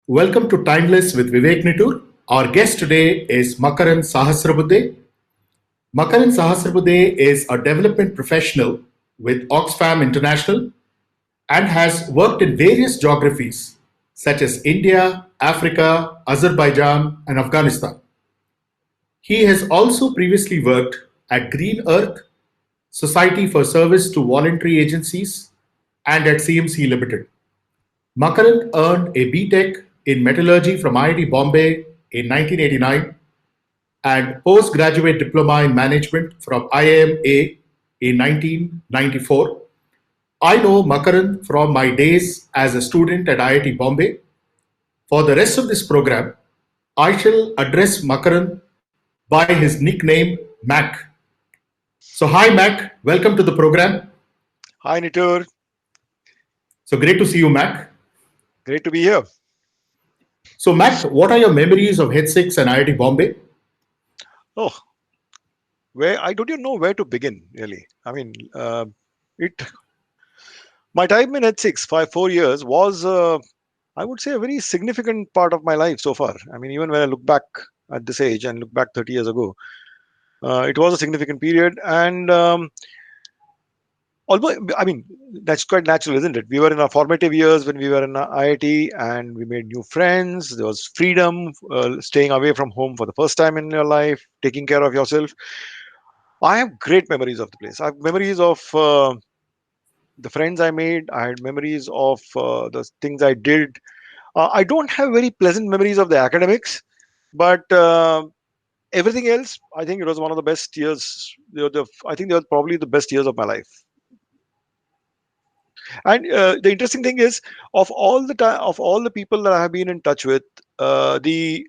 Welcome to Timeless with Vivek Nitur. Our guest today is Makaran Sahasrabudhe. Makaran Sahasrabudhe is a development professional with Oxfam International and has worked in various geographies such as India, Africa, Azerbaijan, and Afghanistan. He has also previously worked at Green Earth, Society for Service to Voluntary Agencies, and at CMC Limited. Makaran earned a B.Tech in metallurgy from IIT Bombay in 1989 and postgraduate diploma in management from IIMA in 1994. I know Makaran from my days as a student at IIT Bombay. For the rest of this program, I shall address Makaran by his nickname Mac. So, hi Mac, welcome to the program. Hi, Nitur. So, great to see you, Mac. Great to be here. So, Mac, what are your memories of H6 and IIT Bombay? Oh, where I don't even know where to begin, really. I mean, it. My time in H6, 4 years, was, I would say, a very significant part of my life so far. I mean, even when I look back at this age and look back 30 years ago, it was a significant period. And although, I mean, that's quite natural, isn't it? We were in our formative years when we were in IIT and we made new friends. There was freedom, staying away from home for the first time in your life, taking care of yourself. I have great memories of the place. I have memories of the friends I made. I had memories of the things I did. I don't have very pleasant memories of the academics, but everything else, I think it was one of the best years. I think they were probably the best years of my life. And the interesting thing is, of all the people that I have been in touch with, the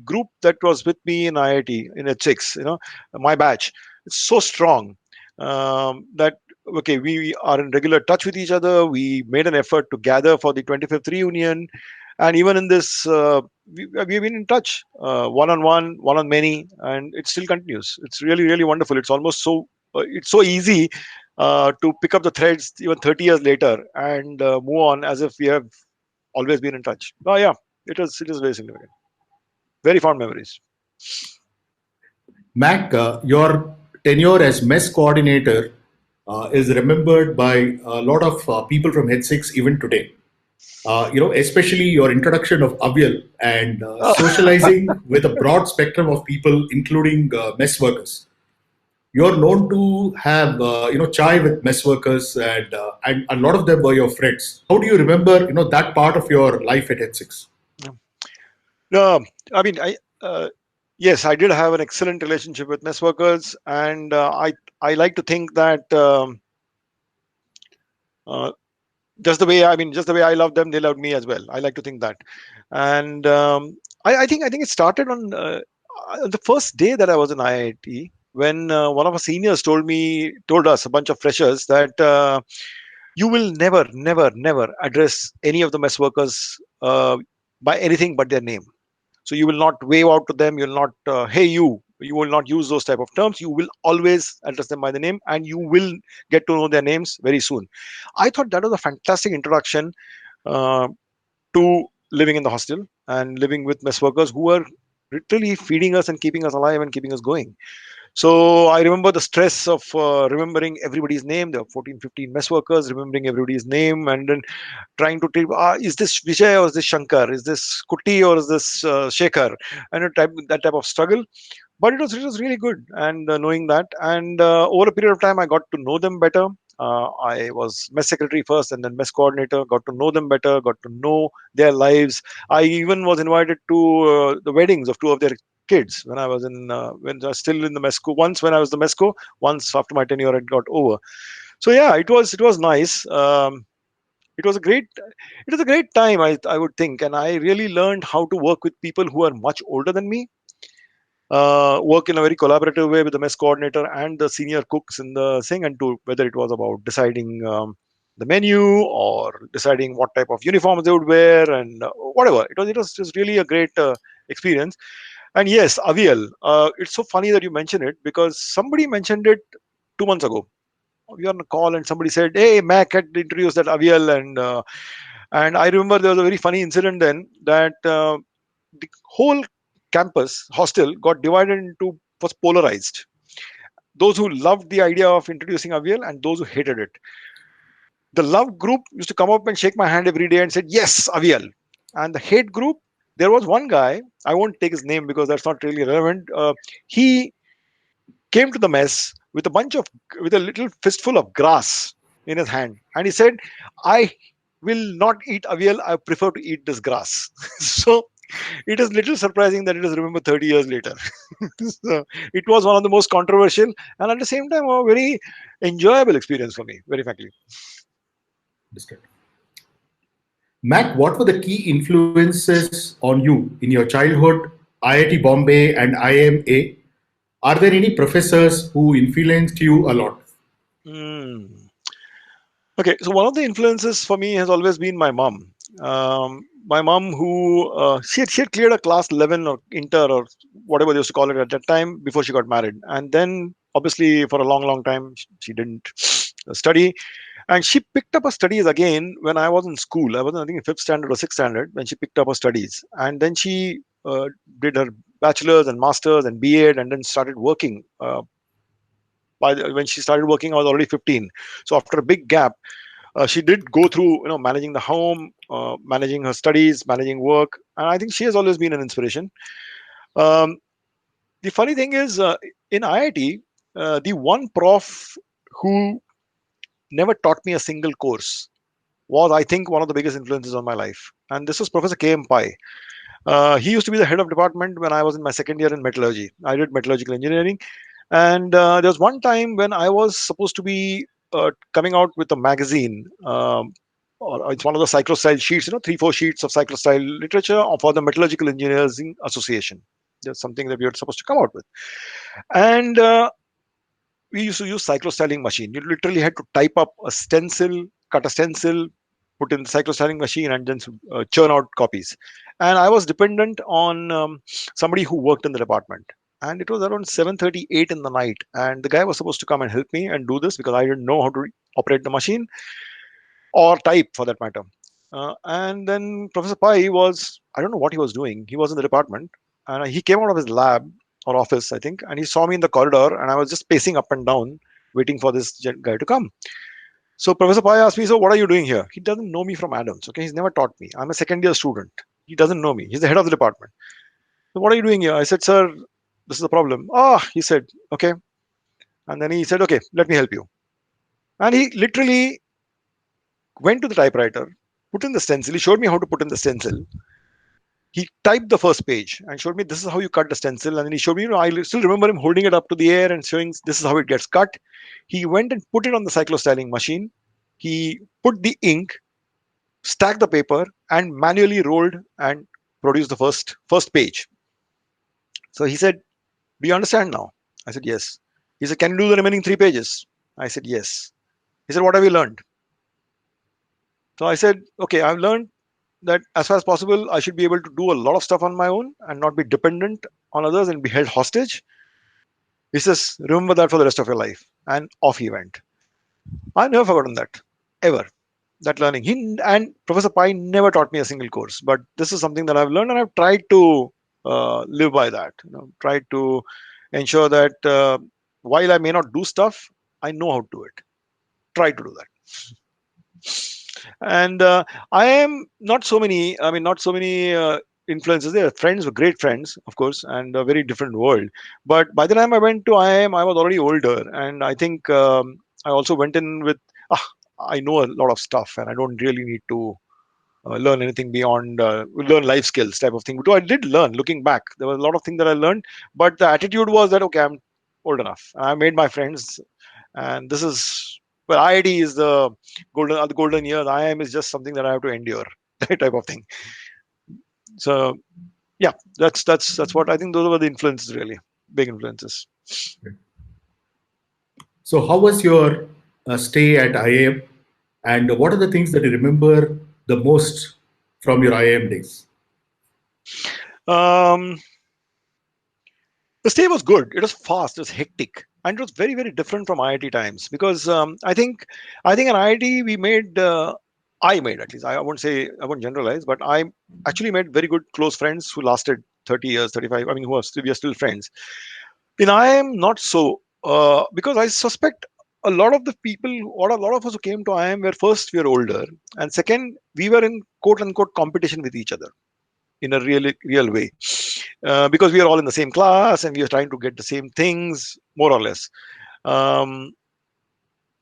group that was with me in IIT in H6, my batch, it's so strong that okay, we are in regular touch with each other. We made an effort to gather for the 25th reunion, and even in this, we've been in touch one on one on many, and it still continues. It's really really wonderful. It's almost so it's so easy to pick up the threads even 30 years later and move on as if we have always been in touch. Oh yeah, it is very significant. Very fond memories. Mac, your tenure as mess coordinator is remembered by a lot of people from H6 even today. Especially your introduction of Avyal and socializing with a broad spectrum of people, including mess workers. You're known to have, chai with mess workers, and a lot of them were your friends. How do you remember, that part of your life at H6? No, I mean, yes, I did have an excellent relationship with mess workers, and I like to think that uh, just the way I love them, they loved me as well. I like to think that, and I think it started on the first day that I was in IIT when one of our seniors told us, a bunch of freshers, that you will never address any of the mess workers by anything but their name. So you will not wave out to them. You'll not hey you will not use those type of terms. You will always address them by the name, and you will get to know their names very soon. I thought that was a fantastic introduction uh, to living in the hostel and living with mess workers who were literally feeding us and keeping us alive and keeping us going. So I remember the stress of remembering everybody's name. There were 14, 15 mess workers, remembering everybody's name, and then trying to tell, is this Vijay or is this Shankar? Is this Kuti or is this Shekhar? And that type of struggle. But it was really good, and knowing that, and over a period of time, I got to know them better. I was mess secretary first, and then mess coordinator. Got to know them better. Got to know their lives. I even was invited to the weddings of two of their kids when I was still in the MESCO. Once when I was the MESCO, once after my tenure had got over. So yeah, it was nice. It was a great time, I would think, and I really learned how to work with people who are much older than me. Work in a very collaborative way with the mess coordinator and the senior cooks in the thing, and to whether it was about deciding the menu or deciding what type of uniforms they would wear and whatever. It was just really a great experience. And yes, Avial. It's so funny that you mention it because somebody mentioned it 2 months ago. We were on a call and somebody said, "Hey, Mac had introduced that Avial," and And I remember there was a very funny incident then that the whole campus hostel got divided into, was polarized. Those who loved the idea of introducing Avial and those who hated it. The love group used to come up and shake my hand every day and said, "Yes, Avial." And the hate group, there was one guy, I won't take his name because that's not really relevant. He came to the mess with with a little fistful of grass in his hand. And he said, "I will not eat Avial. I prefer to eat this grass." So it is little surprising that it is remembered 30 years later. So it was one of the most controversial and at the same time a very enjoyable experience for me, very frankly. Understood. Matt, what were the key influences on you in your childhood, IIT Bombay and IMA? Are there any professors who influenced you a lot? Hmm. Okay, so one of the influences for me has always been my mom. My mom, who she had cleared a class 11 or inter or whatever they used to call it at that time before she got married, and then obviously for a long, long time she didn't study, and she picked up her studies again when I was in school. I was, I think, in fifth standard or sixth standard when she picked up her studies, and then she did her bachelor's and master's and B.Ed, and then started working. When she started working, I was already 15. So after a big gap, she did go through, managing the home, managing her studies, managing work, and I think she has always been an inspiration. Um, the funny thing is, in IIT, the one prof who never taught me a single course was, I think, one of the biggest influences on my life, and this was Professor K.M. Pai. He used to be the head of department when I was in my second year in metallurgy. I did metallurgical engineering, and there was one time when I was supposed to be coming out with a magazine. Or it's one of the cyclostyle sheets, 3, 4 sheets of cyclostyle literature for the Metallurgical Engineering Association. That's something that we were supposed to come out with. And we used to use cyclostyling machine. You literally had to type up a stencil, cut a stencil, put in the cyclostyling machine, and then churn out copies. And I was dependent on somebody who worked in the department. And it was around 7:38 in the night, and the guy was supposed to come and help me and do this because I didn't know how to operate the machine or type for that matter. And then Professor Pai was, I don't know what he was doing. He was in the department, and he came out of his lab or office, I think, and he saw me in the corridor, and I was just pacing up and down, waiting for this guy to come. So Professor Pai asked me, "So what are you doing here?" He doesn't know me from Adams. Okay, he's never taught me. I'm a second year student. He doesn't know me. He's the head of the department. "So what are you doing here?" I said, "Sir, this is the problem." "Ah," he said, "Okay." And then he said, "Okay, let me help you." And he literally went to the typewriter, put in the stencil. He showed me how to put in the stencil. He typed the first page and showed me this is how you cut the stencil. And then he showed me, I still remember him holding it up to the air and showing this is how it gets cut. He went and put it on the cyclostyling machine. He put the ink, stacked the paper, and manually rolled and produced the first page. So he said, "Do you understand now?" I said, "Yes." He said, "Can you do the remaining 3 pages?" I said, "Yes." He said, "What have you learned?" So I said, "Okay, I've learned that as far as possible, I should be able to do a lot of stuff on my own and not be dependent on others and be held hostage." He says, "Remember that for the rest of your life." And off he went. I've never forgotten that, ever. That learning. He and Professor Pai never taught me a single course, but this is something that I've learned, and I've tried to live by that. Tried to ensure that while I may not do stuff, I know how to do it. Try to do that. And I am not so many. I mean, not so many influences. There are friends, were great friends, of course, and a very different world. But by the time I went to IIM, I was already older, and I think I also went in with, ah, I know a lot of stuff, and I don't really need to learn anything beyond learn life skills type of thing. Though I did learn, looking back, there was a lot of things that I learned, but the attitude was that okay, I'm old enough. I made my friends, and this is, well, IIT is the golden years. IIM is just something that I have to endure, that type of thing. So yeah, that's what I think. Those were the influences, really big influences. So, how was your stay at IIM, and what are the things that you remember the most from your IIM days? Um, the stay was good. It was fast. It was hectic, and it was very very different from IIT times because I think in IIT we made. I made, at least. I won't say, I won't generalize, but I actually made very good close friends who lasted 30 years, 35. I mean, we are still friends. In IIM, not so, because I suspect a lot of the people, or a lot of us who came to IIM were, first, we were older, and second, we were in quote unquote competition with each other in a real way, because we are all in the same class and we are trying to get the same things, more or less. Um,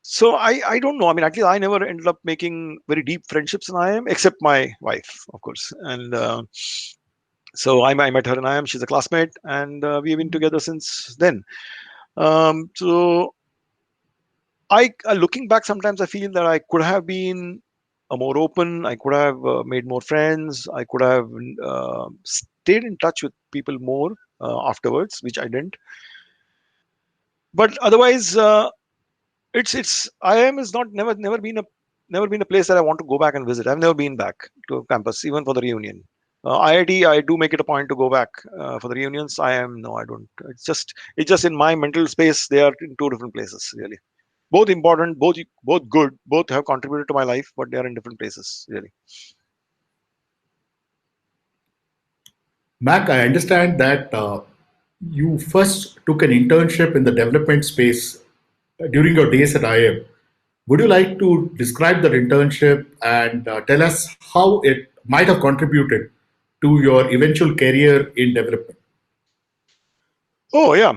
so I don't know. I mean, at least I never ended up making very deep friendships in IIM, except my wife, of course. And so I met her in IIM. She's a classmate, and we've been together since then. So looking back, sometimes I feel that I could have been more open. I could have made more friends. I could have stayed in touch with people more afterwards, which I didn't. But otherwise, it's IIM is not never been a place that I want to go back and visit. I've never been back to campus, even for the reunion. IIT, I do make it a point to go back for the reunions. IIM, no, I don't. It's just in my mental space. They are in two different places, really. Both important, both good, both have contributed to my life, but they are in different places, really. Mac, I understand that you first took an internship in the development space during your days at IIM. Would you like to describe that internship and tell us how it might have contributed to your eventual career in development? Oh yeah,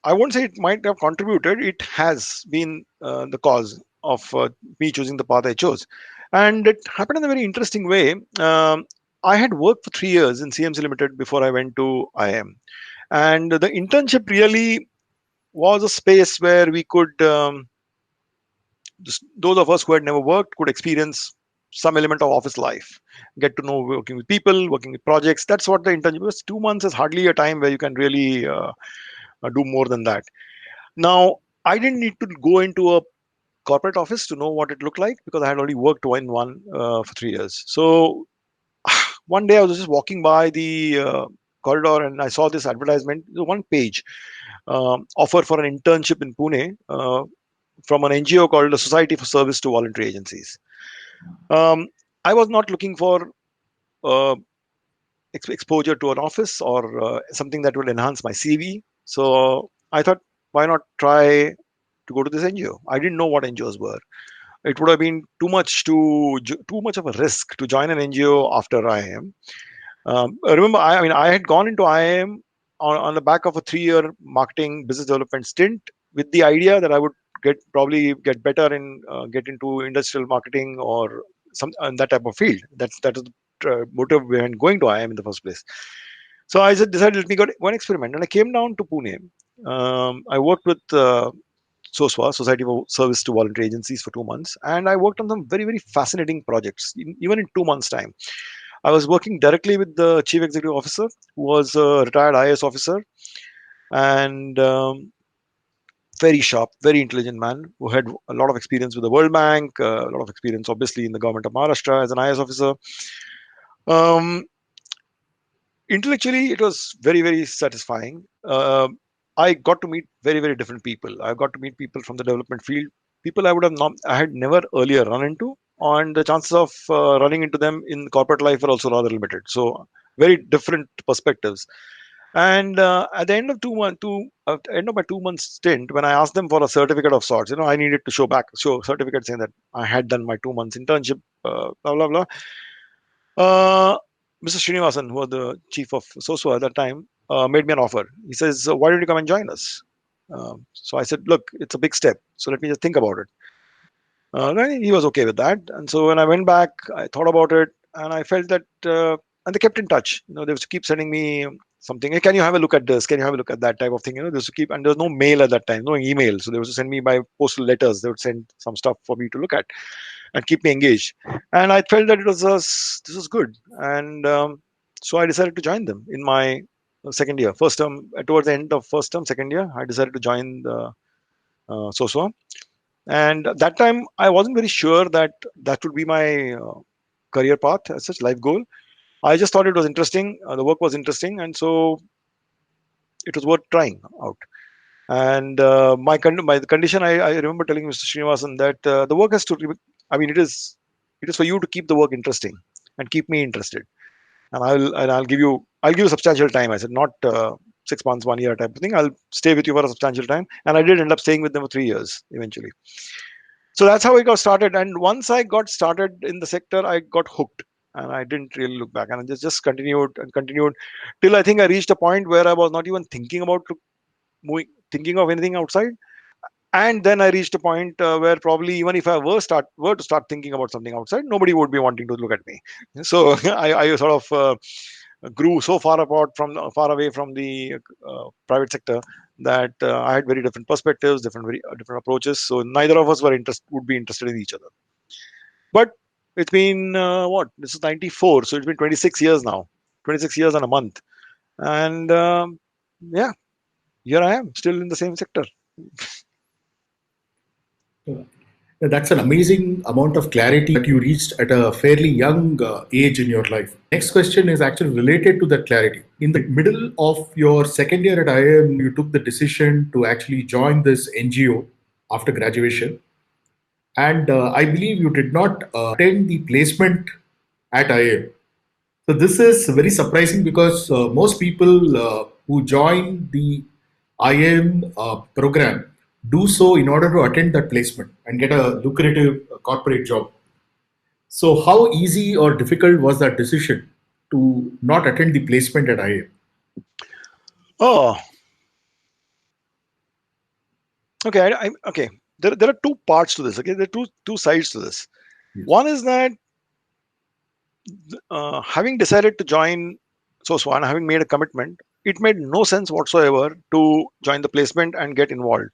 I won't say it might have contributed. It has been the cause of me choosing the path I chose, and it happened in a very interesting way. I had worked for 3 years in CMC Limited before I went to IIM, and the internship really was a space where we could, those of us who had never worked, could experience some element of office life, get to know working with people, working with projects. That's what the internship was. 2 months is hardly a time where you can really do more than that. Now, I didn't need to go into a corporate office to know what it looked like, because I had already worked in one for 3 years. So one day I was just walking by the corridor and I saw this advertisement, one page, offer for an internship in Pune from an NGO called the Society for Service to Voluntary Agencies. Um, I was not looking for uh, exposure to an office or something that would enhance my CV. So I thought, why not try to go to this NGO? I didn't know what NGOs were. It would have been too much of a risk to join an NGO after IIM. I remember, I mean, I had gone into IIM on the back of a 3-year marketing business development stint with the idea that I would probably get better and get into industrial marketing or some that type of field. That is the motive behind going to IIM in the first place. So I just decided, let me go one experiment, and I came down to Pune. I worked with SOSVA, Society for Service to Voluntary Agencies, for 2 months, and I worked on some very fascinating projects. Even in 2 months' time, I was working directly with the chief executive officer, who was a retired IAS officer, and very sharp, very intelligent man who had a lot of experience with the World Bank, a lot of experience, obviously, in the government of Maharashtra as an IAS officer. Um, Intellectually, it was very satisfying. I got to meet very different people. I got to meet people from the development field, people I had never earlier run into, and the chances of running into them in corporate life are also rather limited. So very different perspectives. And at the end of end of my 2 months stint, when I asked them for a certificate of sorts, I needed to show certificate saying that I had done my 2 months internship, blah blah blah. Mr. Srinivasan, who was the chief of SOSO at that time, made me an offer. He says, "Why don't you come and join us?" So I said, "Look, it's a big step, so let me just think about it." And he was okay with that. And so when I went back, I thought about it, and I felt that, and they kept in touch. They used to keep sending me something. Hey, can you have a look at this? Can you have a look at that type of thing? They used to keep, and there was no mail at that time, no email. So they used to send me by postal letters. They would send some stuff for me to look at and keep me engaged. And I felt that this was good, and so I decided to join them in my second year, first term. Towards the end of first term, second year, I decided to join the SOSWA. And at that time, I wasn't very sure that that would be my career path as such, life goal. I just thought it was interesting. The work was interesting, and so it was worth trying out. And my condition, I remember telling Mr. Srinivasan that the work has to. I mean, it is. It is for you to keep the work interesting and keep me interested. And I'll give you substantial time. I said, not 6 months, 1 year type of thing. I'll stay with you for a substantial time. And I did end up staying with them for 3 years eventually. So that's how I got started. And once I got started in the sector, I got hooked. And I didn't really look back. And I just continued and continued till I think I reached a point where I was not even thinking about thinking of anything outside. And then I reached a point where probably even if I were to start thinking about something outside, nobody would be wanting to look at me. So I sort of grew so far away from the private sector that I had very different perspectives, different approaches. So neither of us would be interested in each other. But it's been what? This is 94, so it's been 26 years now, 26 years and a month, and yeah, here I am, still in the same sector. That's an amazing amount of clarity that you reached at a fairly young age in your life. Next question is actually related to that clarity. In the middle of your second year at IIM, you took the decision to actually join this NGO after graduation. And I believe you did not attend the placement at IIM. So this is very surprising because most people who join the IIM program do so in order to attend that placement and get a lucrative corporate job. So how easy or difficult was that decision to not attend the placement at IIM? Oh, okay. Okay. There are two parts to this. Okay, there are two sides to this. Yes. One is that having decided to join SOSWAN, having made a commitment, it made no sense whatsoever to join the placement and get involved.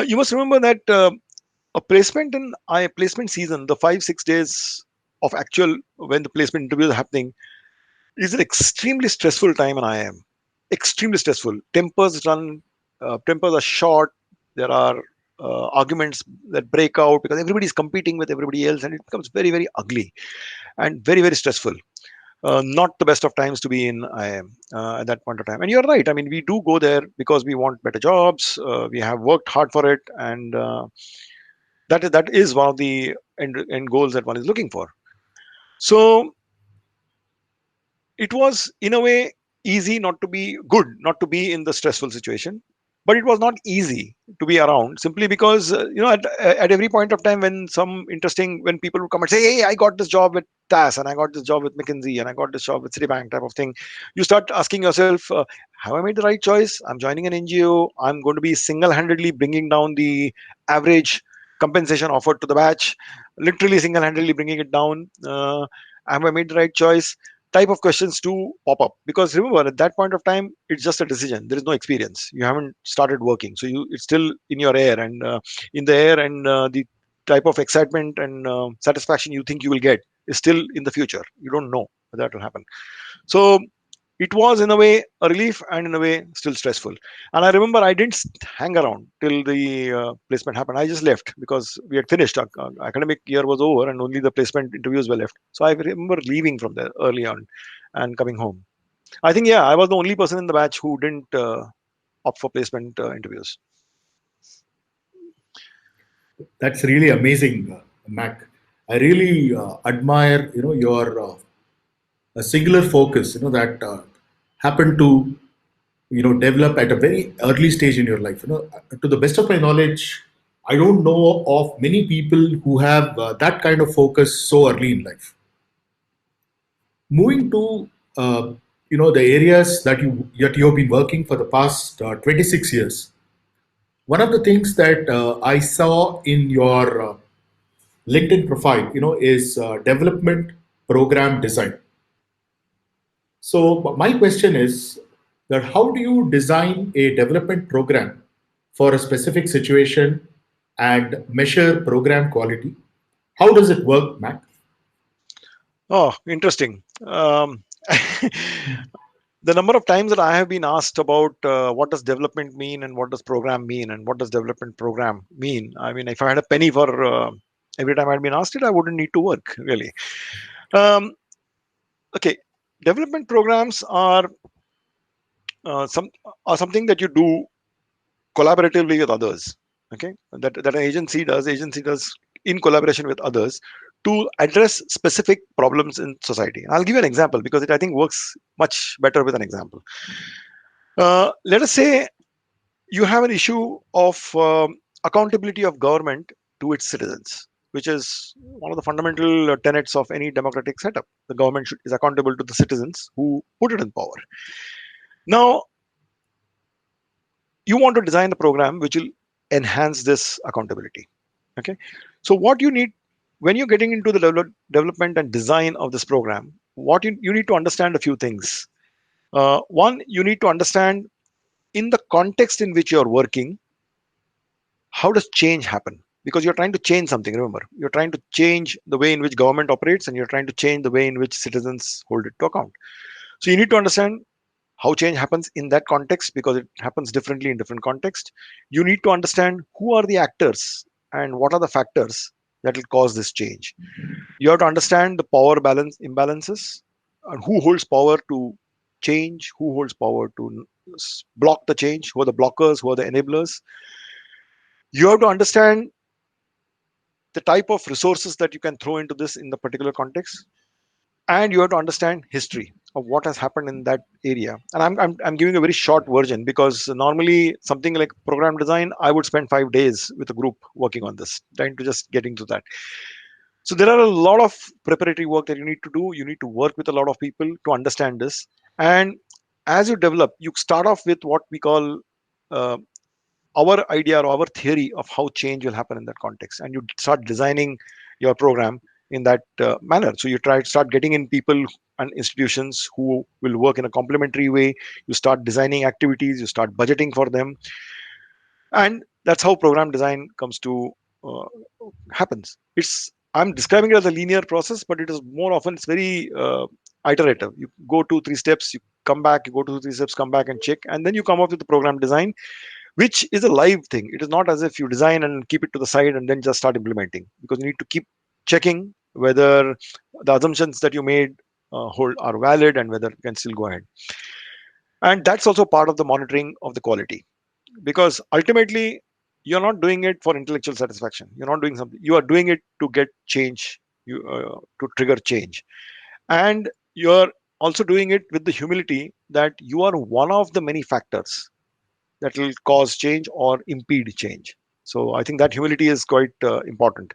You must remember that a placement in placement season, the 5 6 days of actual when the placement interviews are happening, is an extremely stressful time in IIM. Extremely stressful. Tempers are short. There are arguments that break out because everybody is competing with everybody else, and it becomes very, very ugly and very, very stressful. Not the best of times to be in IIM at that point of time. And you're right. I mean, we do go there because we want better jobs. We have worked hard for it, and that is one of the end goals that one is looking for. So it was in a way easy not to be in the stressful situation, but it was not easy to be around simply because at every point of time when people would come and say, hey, I got this job with TAS and I got this job with McKinsey and I got this job with Citibank type of thing, you start asking yourself, have I made the right choice? I'm joining an NGO. I'm going to be single-handedly bringing down the average compensation offered to the batch, literally single-handedly bringing it down. Have I made the right choice? Type of questions to pop up, because remember, at that point of time it's just a decision. There is no experience, you haven't started working, so it's still in your air and in the air, and the type of excitement and satisfaction you think you will get is still in the future. You don't know whether that will happen. So it was in a way a relief and in a way still stressful. And I remember I didn't hang around till the placement happened. I just left because we had finished. Our academic year was over and only the placement interviews were left. So I remember leaving from there early on and coming home. I think, yeah, I was the only person in the batch who didn't opt for placement interviews. That's really amazing, Mac. I really admire your a singular focus that happened to develop at a very early stage in your life. To the best of my knowledge, I don't know of many people who have that kind of focus so early in life. Moving to the areas that you have been working for the past 26 years. One of the things that I saw in your LinkedIn profile, is development program design. So my question is that how do you design a development program for a specific situation and measure program quality? How does it work, Mac? Oh, interesting. The number of times that I have been asked about what does development mean and what does program mean and what does development program mean. I mean, if I had a penny for every time I'd been asked it, I wouldn't need to work really. Um, okay, development programs something that you do collaboratively with others. Okay, that an agency does in collaboration with others to address specific problems in society. I'll give you an example because it, I think, works much better with an example. Let us say you have an issue of accountability of government to its citizens, which is one of the fundamental tenets of any democratic setup. The government is accountable to the citizens who put it in power. Now, you want to design a program which will enhance this accountability. Okay, so what you need when you're getting into the development and design of this program, what you need to understand a few things. One, you need to understand in the context in which you're working, how does change happen? Because you're trying to change something. Remember, you're trying to change the way in which government operates, and you're trying to change the way in which citizens hold it to account. So you need to understand how change happens in that context, because it happens differently in different contexts. You need to understand who are the actors and what are the factors that will cause this change. You have to understand the power balance imbalances and who holds power to change, who holds power to block the change, who are the blockers, who are the enablers. You have to understand the type of resources that you can throw into this in the particular context, and you have to understand history of what has happened in that area. And I'm giving a very short version, because normally something like program design, I would spend 5 days with a group working on this, trying to just get into that. So there are a lot of preparatory work that you need to do. You need to work with a lot of people to understand this. And as you develop, you start off with what we call uh, our idea or our theory of how change will happen in that context, and you start designing your program in that manner. So you try to start getting in people and institutions who will work in a complementary way. You start designing activities, you start budgeting for them, and that's how program design comes to uh, happens. It's I'm describing it as a linear process, but it is more often it's very iterative. You go 2-3 steps, you come back, you go 2-3 steps, come back and check, and then you come up with the program design, which is a live thing. It is not as if you design and keep it to the side and then just start implementing, because you need to keep checking whether the assumptions that you made hold are valid and whether you can still go ahead. And that's also part of the monitoring of the quality, because ultimately you're not doing it for intellectual satisfaction. You're not doing something. You are doing it to get change, to trigger change, and you're also doing it with the humility that you are one of the many factors that will cause change or impede change. So I think that humility is quite important.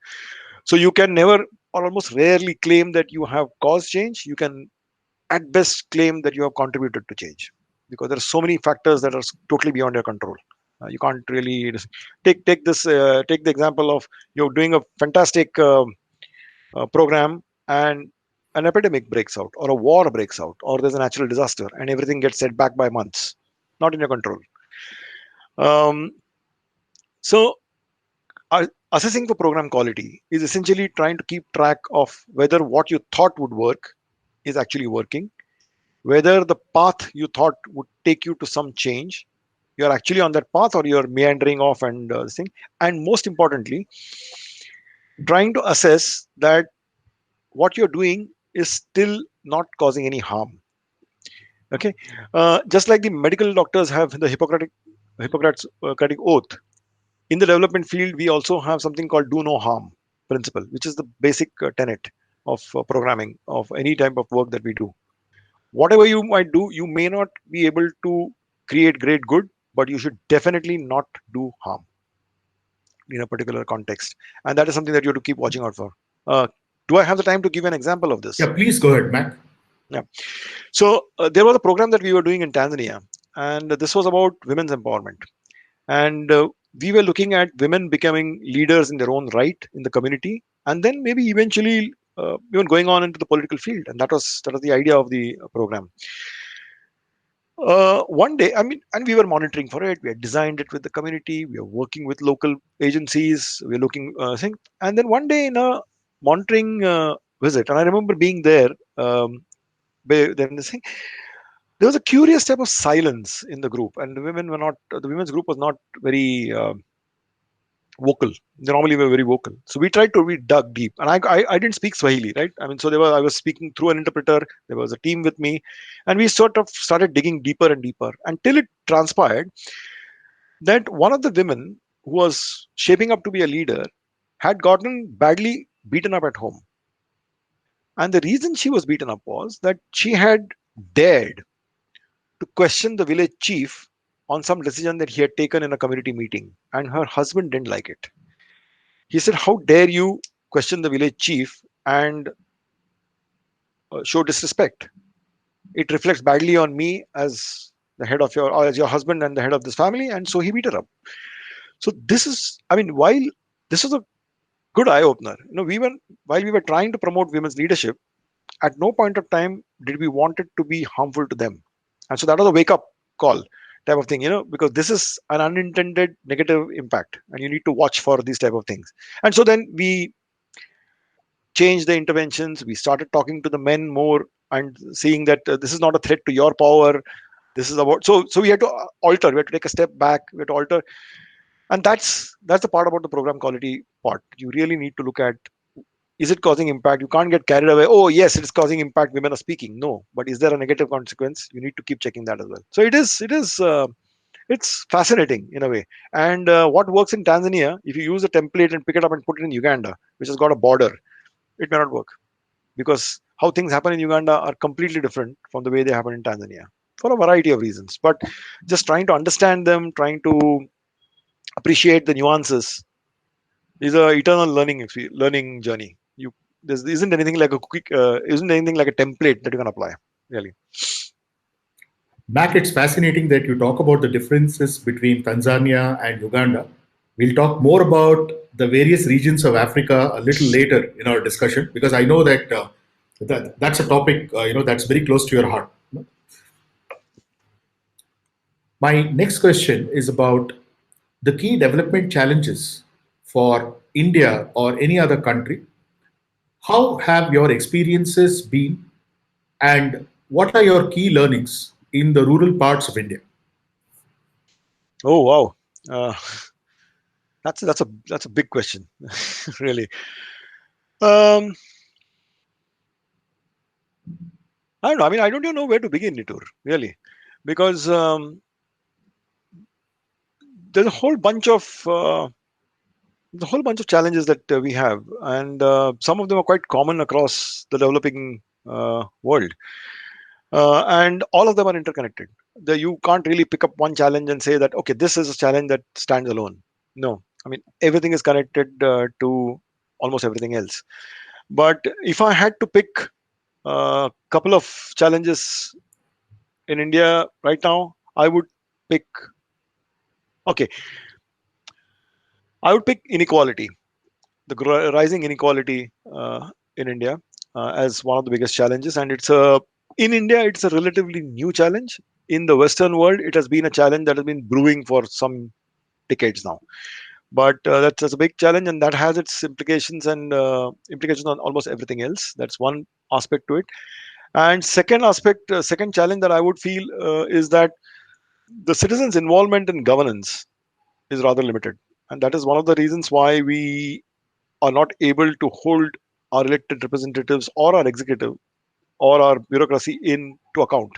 So you can never or almost rarely claim that you have caused change. You can at best claim that you have contributed to change, because there are so many factors that are totally beyond your control. You can't really take the example of you're doing a fantastic program, and an epidemic breaks out, or a war breaks out, or there's a natural disaster, and everything gets set back by months. Not in your control. Um, so assessing for program quality is essentially trying to keep track of whether what you thought would work is actually working, whether the path you thought would take you to some change, you're actually on that path, or you're meandering off and this thing. And most importantly, trying to assess that what you're doing is still not causing any harm. Okay, just like the medical doctors have the Hippocratic oath, in the development field, we also have something called do no harm principle, which is the basic tenet of programming, of any type of work that we do. Whatever you might do, you may not be able to create great good, but you should definitely not do harm in a particular context. And that is something that you have to keep watching out for. Do I have the time to give an example of this? Yeah, please go ahead, Mac. Yeah. So there was a program that we were doing in Tanzania, and this was about women's empowerment. And we were looking at women becoming leaders in their own right in the community, and then maybe eventually even going on into the political field. And that was the idea of the program. One day, I mean, and we were monitoring for it. We had designed it with the community. We are working with local agencies. We're looking thing. And then one day in a monitoring visit, and I remember being there. Then this thing, there was a curious type of silence in the group, and the women's group was not very vocal. They normally were very vocal. So we dug deep, and I didn't speak Swahili, right? I mean, so I was speaking through an interpreter. There was a team with me, and we sort of started digging deeper and deeper until it transpired that one of the women who was shaping up to be a leader had gotten badly beaten up at home. And the reason she was beaten up was that she had dared to question the village chief on some decision that he had taken in a community meeting, and her husband didn't like it. He said, "How dare you question the village chief and show disrespect? It reflects badly on me as the head of your, or as your husband and the head of this family." And so he beat her up. So this is, I mean, while this was a good eye opener, we were, while we were trying to promote women's leadership, at no point of time did we want it to be harmful to them. And so that was a wake up call type of thing, because this is an unintended negative impact and you need to watch for these type of things. And so then we changed the interventions. We started talking to the men more and seeing that this is not a threat to your power. This is about, so we had to alter, we had to take a step back, we had to alter. And that's the part about the program quality part. You really need to look at, is it causing impact? You can't get carried away. Oh yes, it's causing impact, women are speaking. No, but is there a negative consequence? You need to keep checking that as well. So it's fascinating in a way. And what works in Tanzania, if you use a template and pick it up and put it in Uganda, which has got a border, it may not work, because how things happen in Uganda are completely different from the way they happen in Tanzania for a variety of reasons. But just trying to understand them, trying to appreciate the nuances is a eternal learning journey. There isn't anything like a quick, isn't anything like a template that you can apply, really. Mac, it's fascinating that you talk about the differences between Tanzania and Uganda. We'll talk more about the various regions of Africa a little later in our discussion, because I know that that's a topic that's very close to your heart. My next question is about the key development challenges for India or any other country. How have your experiences been, and what are your key learnings in the rural parts of India? Oh wow, uh, that's a big question, really. Um, I don't know. I mean, I don't even know where to begin, Nitur, really, because there's a whole bunch of challenges that we have, and some of them are quite common across the developing world, and all of them are interconnected. You can't really pick up one challenge and say that, okay, this is a challenge that stands alone. No, I mean, everything is connected to almost everything else. But if I had to pick a couple of challenges in India right now, I would pick, okay, I would pick inequality, the rising inequality in India as one of the biggest challenges. And in India, it's a relatively new challenge. In the Western world, it has been a challenge that has been brewing for some decades now. But that's a big challenge, and that has its implications and implications on almost everything else. That's one aspect to it. And second challenge that I would feel is that the citizens' involvement in governance is rather limited, and that is one of the reasons why we are not able to hold our elected representatives or our executive or our bureaucracy into account.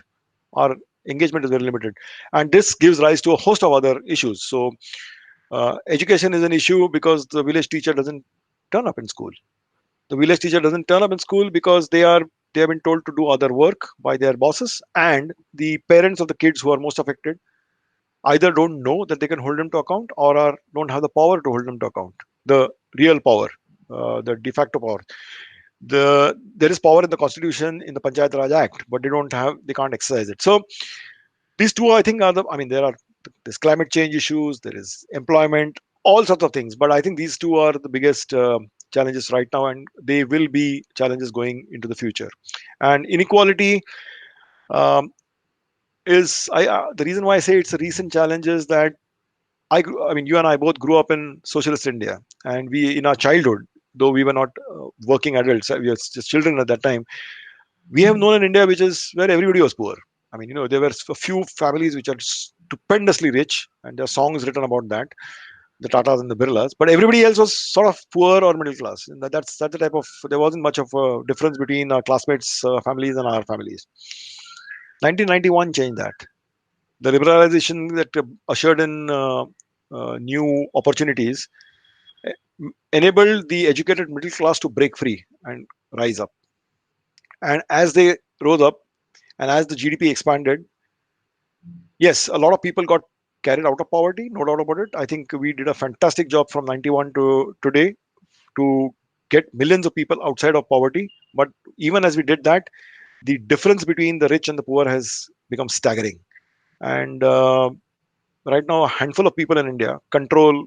Our engagement is very limited, and this gives rise to a host of other issues. So education is an issue because the village teacher doesn't turn up in school. The village teacher doesn't turn up in school because they have been told to do other work by their bosses, and the parents of the kids who are most affected either don't know that they can hold them to account, or don't have the power to hold them to account. The real power, the de facto power. There is power in the constitution, in the Panchayat Raj Act, but they can't exercise it. So these two, I think, I mean, there's climate change issues, there is employment, all sorts of things. But I think these two are the biggest challenges right now, and they will be challenges going into the future. And inequality um, the reason why I say it's a recent challenge is that I mean, you and I both grew up in socialist India, and in our childhood, though we were not working adults, we were just children at that time. We have known an India which is where everybody was poor. I mean, there were a few families which are stupendously rich, and there are songs written about that, the Tatas and the Birlas. But everybody else was sort of poor or middle class. And that's the type of, there wasn't much of a difference between our classmates' families and our families. 1991 changed that. The liberalization that ushered in new opportunities enabled the educated middle class to break free and rise up. And as they rose up and as the GDP expanded, yes, a lot of people got carried out of poverty, no doubt about it. I think we did a fantastic job from 91 to today to get millions of people outside of poverty. But even as we did that, the difference between the rich and the poor has become staggering. And right now, a handful of people in India control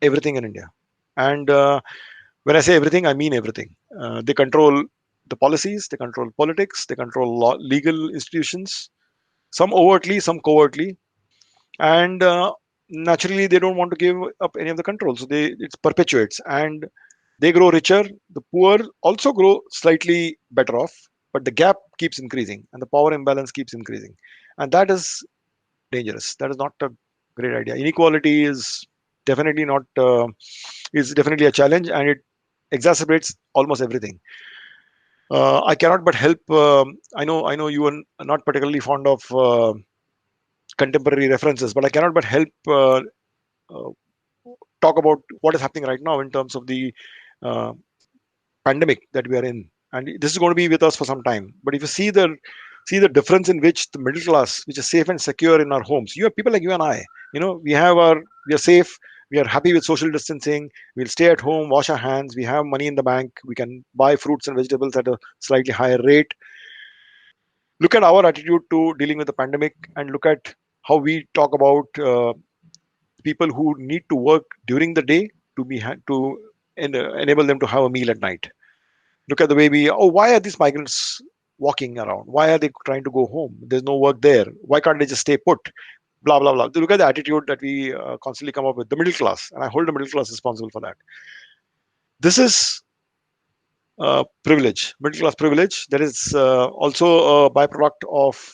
everything in India. And when I say everything, I mean everything. They control the policies, they control politics, they control legal institutions, some overtly, some covertly, and naturally they don't want to give up any of the control. So it perpetuates, and they grow richer. The poor also grow slightly better off, but the gap keeps increasing, and the power imbalance keeps increasing, and that is dangerous. That is not a great idea. Inequality definitely not is definitely a challenge, and it exacerbates almost everything. I cannot but help. I know you are not particularly fond of contemporary references, but I cannot but help uh, talk about what is happening right now in terms of the uh, pandemic that we are in, and this is going to be with us for some time. But if you see the difference in which the middle class, which is safe and secure in our homes, you have people like you and I. We are safe. We are happy with social distancing. We'll stay at home, wash our hands. We have money in the bank. We can buy fruits and vegetables at a slightly higher rate. Look at our attitude to dealing with the pandemic, and look at how we talk about people who need to work during the day to enable them to have a meal at night. Look at the way why are these migrants walking around? Why are they trying to go home? There's no work there. Why can't they just stay put? Blah blah blah. Look at the attitude that we constantly come up with. The middle class, and I hold the middle class responsible for that. This is privilege, middle class privilege. That is also a byproduct of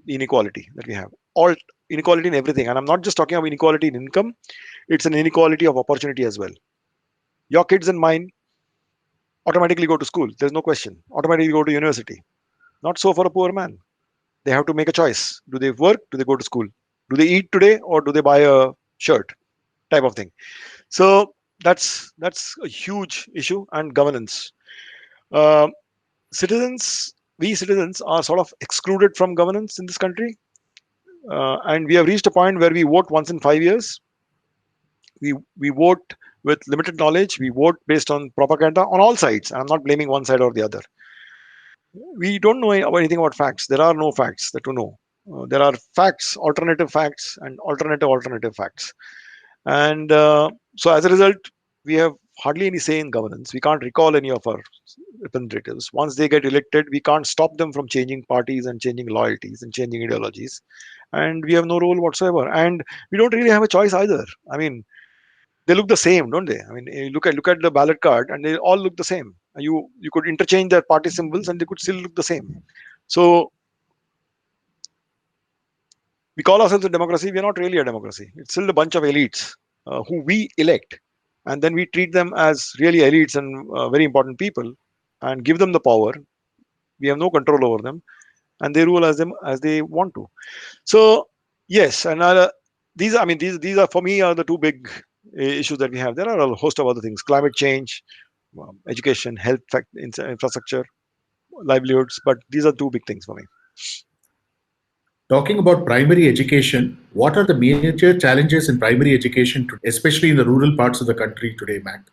inequality that we have. All inequality in everything, and I'm not just talking about inequality in income. It's an inequality of opportunity as well. Your kids and mine automatically go to school. There's no question. Automatically go to university. Not so for a poor man. They have to make a choice. Do they work? Do they go to school? Do they eat today or do they buy a shirt? Type of thing. So that's a huge issue. And governance. Uh, we citizens are sort of excluded from governance in this country, and we have reached a point where we vote once in 5 years. We vote with limited knowledge. We vote based on propaganda on all sides. I'm not blaming one side or the other. We don't know anything about facts. There are no facts that to know. There are facts, and alternative facts. And so as a result, we have hardly any say in governance. We can't recall any of our representatives. Once they get elected, we can't stop them from changing parties and changing loyalties and changing ideologies. And we have no role whatsoever. And we don't really have a choice either. I mean, they look the same, don't they? I mean, look at the ballot card, and they all look the same. You could interchange their party symbols, and they could still look the same. So we call ourselves a democracy. We are not really a democracy. It's still a bunch of elites who we elect, and then we treat them as really elites and very important people, and give them the power. We have no control over them, and they rule as they want to. So yes, and these are for me are the two big issues that we have. There are a host of other things: climate change, education, health, infrastructure, livelihoods. But these are two big things for me. Talking about primary education, what are the major challenges in primary education, especially in the rural parts of the country today, Mac?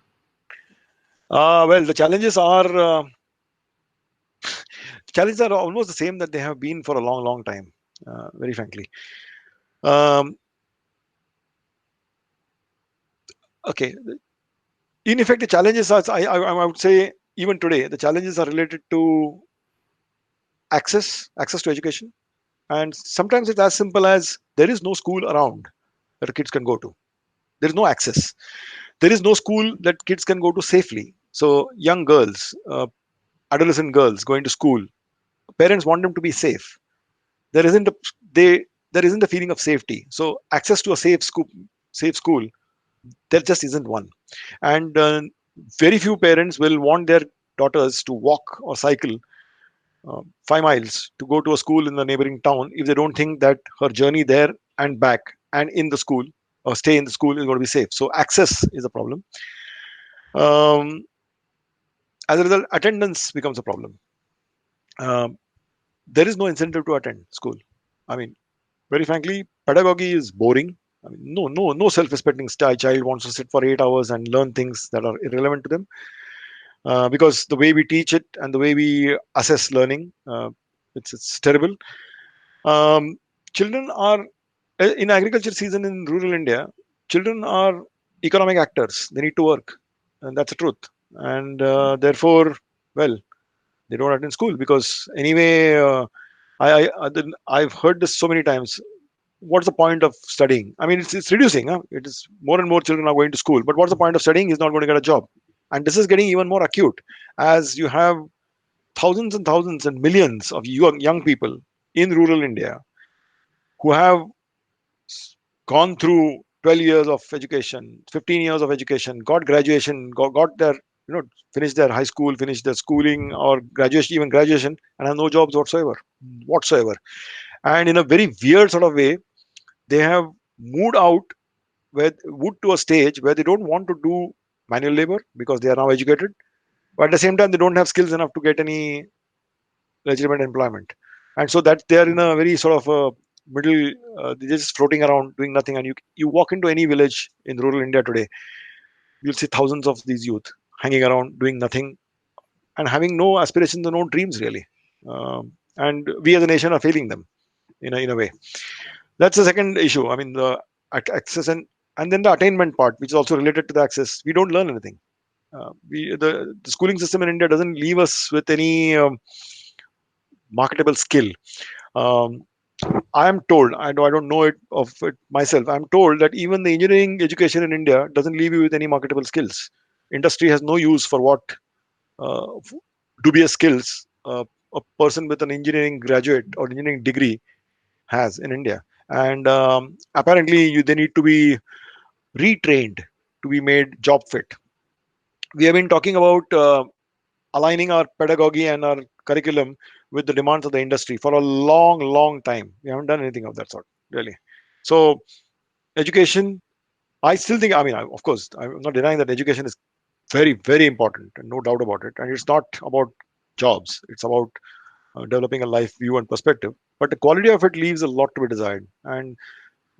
Well, the challenges are almost the same that they have been for a long, long time. Very frankly. Um, okay. In effect, the challenges are, I would say, even today, the challenges are related to access to education. And sometimes it's as simple as there is no school around that kids can go to. There is no access. There is no school that kids can go to safely. So young girls, adolescent girls going to school, parents want them to be safe. There isn't a they there isn't a feeling of safety. So access to a safe school, there just isn't one. And very few parents will want their daughters to walk or cycle 5 miles to go to a school in the neighboring town if they don't think that her journey there and back and in the school or stay in the school is going to be safe. So access is a problem. Um, as a result, attendance becomes a problem. Um, there is no incentive to attend school. I mean, very frankly, pedagogy is boring. I mean, no self-respecting child wants to sit for 8 hours and learn things that are irrelevant to them. Because the way we teach it and the way we assess learning, it's terrible. Um, children are in agriculture season in rural India. Children are economic actors. They need to work, and that's the truth. And therefore, well, they don't attend school because anyway. I've heard this so many times. What's the point of studying? I mean, it's reducing. Huh? It is more and more children are going to school. But what's the point of studying? He's not going to get a job. And this is getting even more acute as you have thousands and millions of young people in rural India who have gone through 12 years of education, 15 years of education, got graduation, got their, finished their high school, finished their schooling or graduation, even graduation, and have no jobs whatsoever. And in a very weird sort of way, they have moved out moved to a stage where they don't want to do manual labor because they are now educated, but at the same time they don't have skills enough to get any legitimate employment, and so that they are in a very sort of a middle, they're just floating around doing nothing. And you walk into any village in rural India today, you'll see thousands of these youth hanging around doing nothing and having no aspirations and no dreams really. And we as a nation are failing them in a way. That's the second issue. I mean, the access and then the attainment part, which is also related to the access. We don't learn anything. The schooling system in India doesn't leave us with any marketable skill. Um, I am told, I don't know it of it myself. I'm told that even the engineering education in India doesn't leave you with any marketable skills. Industry has no use for what dubious skills a person with an engineering graduate or engineering degree has in India. And apparently, they need to be retrained to be made job fit. We have been talking about aligning our pedagogy and our curriculum with the demands of the industry for a long time. We haven't done anything of that sort, really. So, education, I still think, I mean, of course, I'm not denying that education is very important, and no doubt about it. And it's not about jobs, it's about developing a life view and perspective. But the quality of it leaves a lot to be desired. And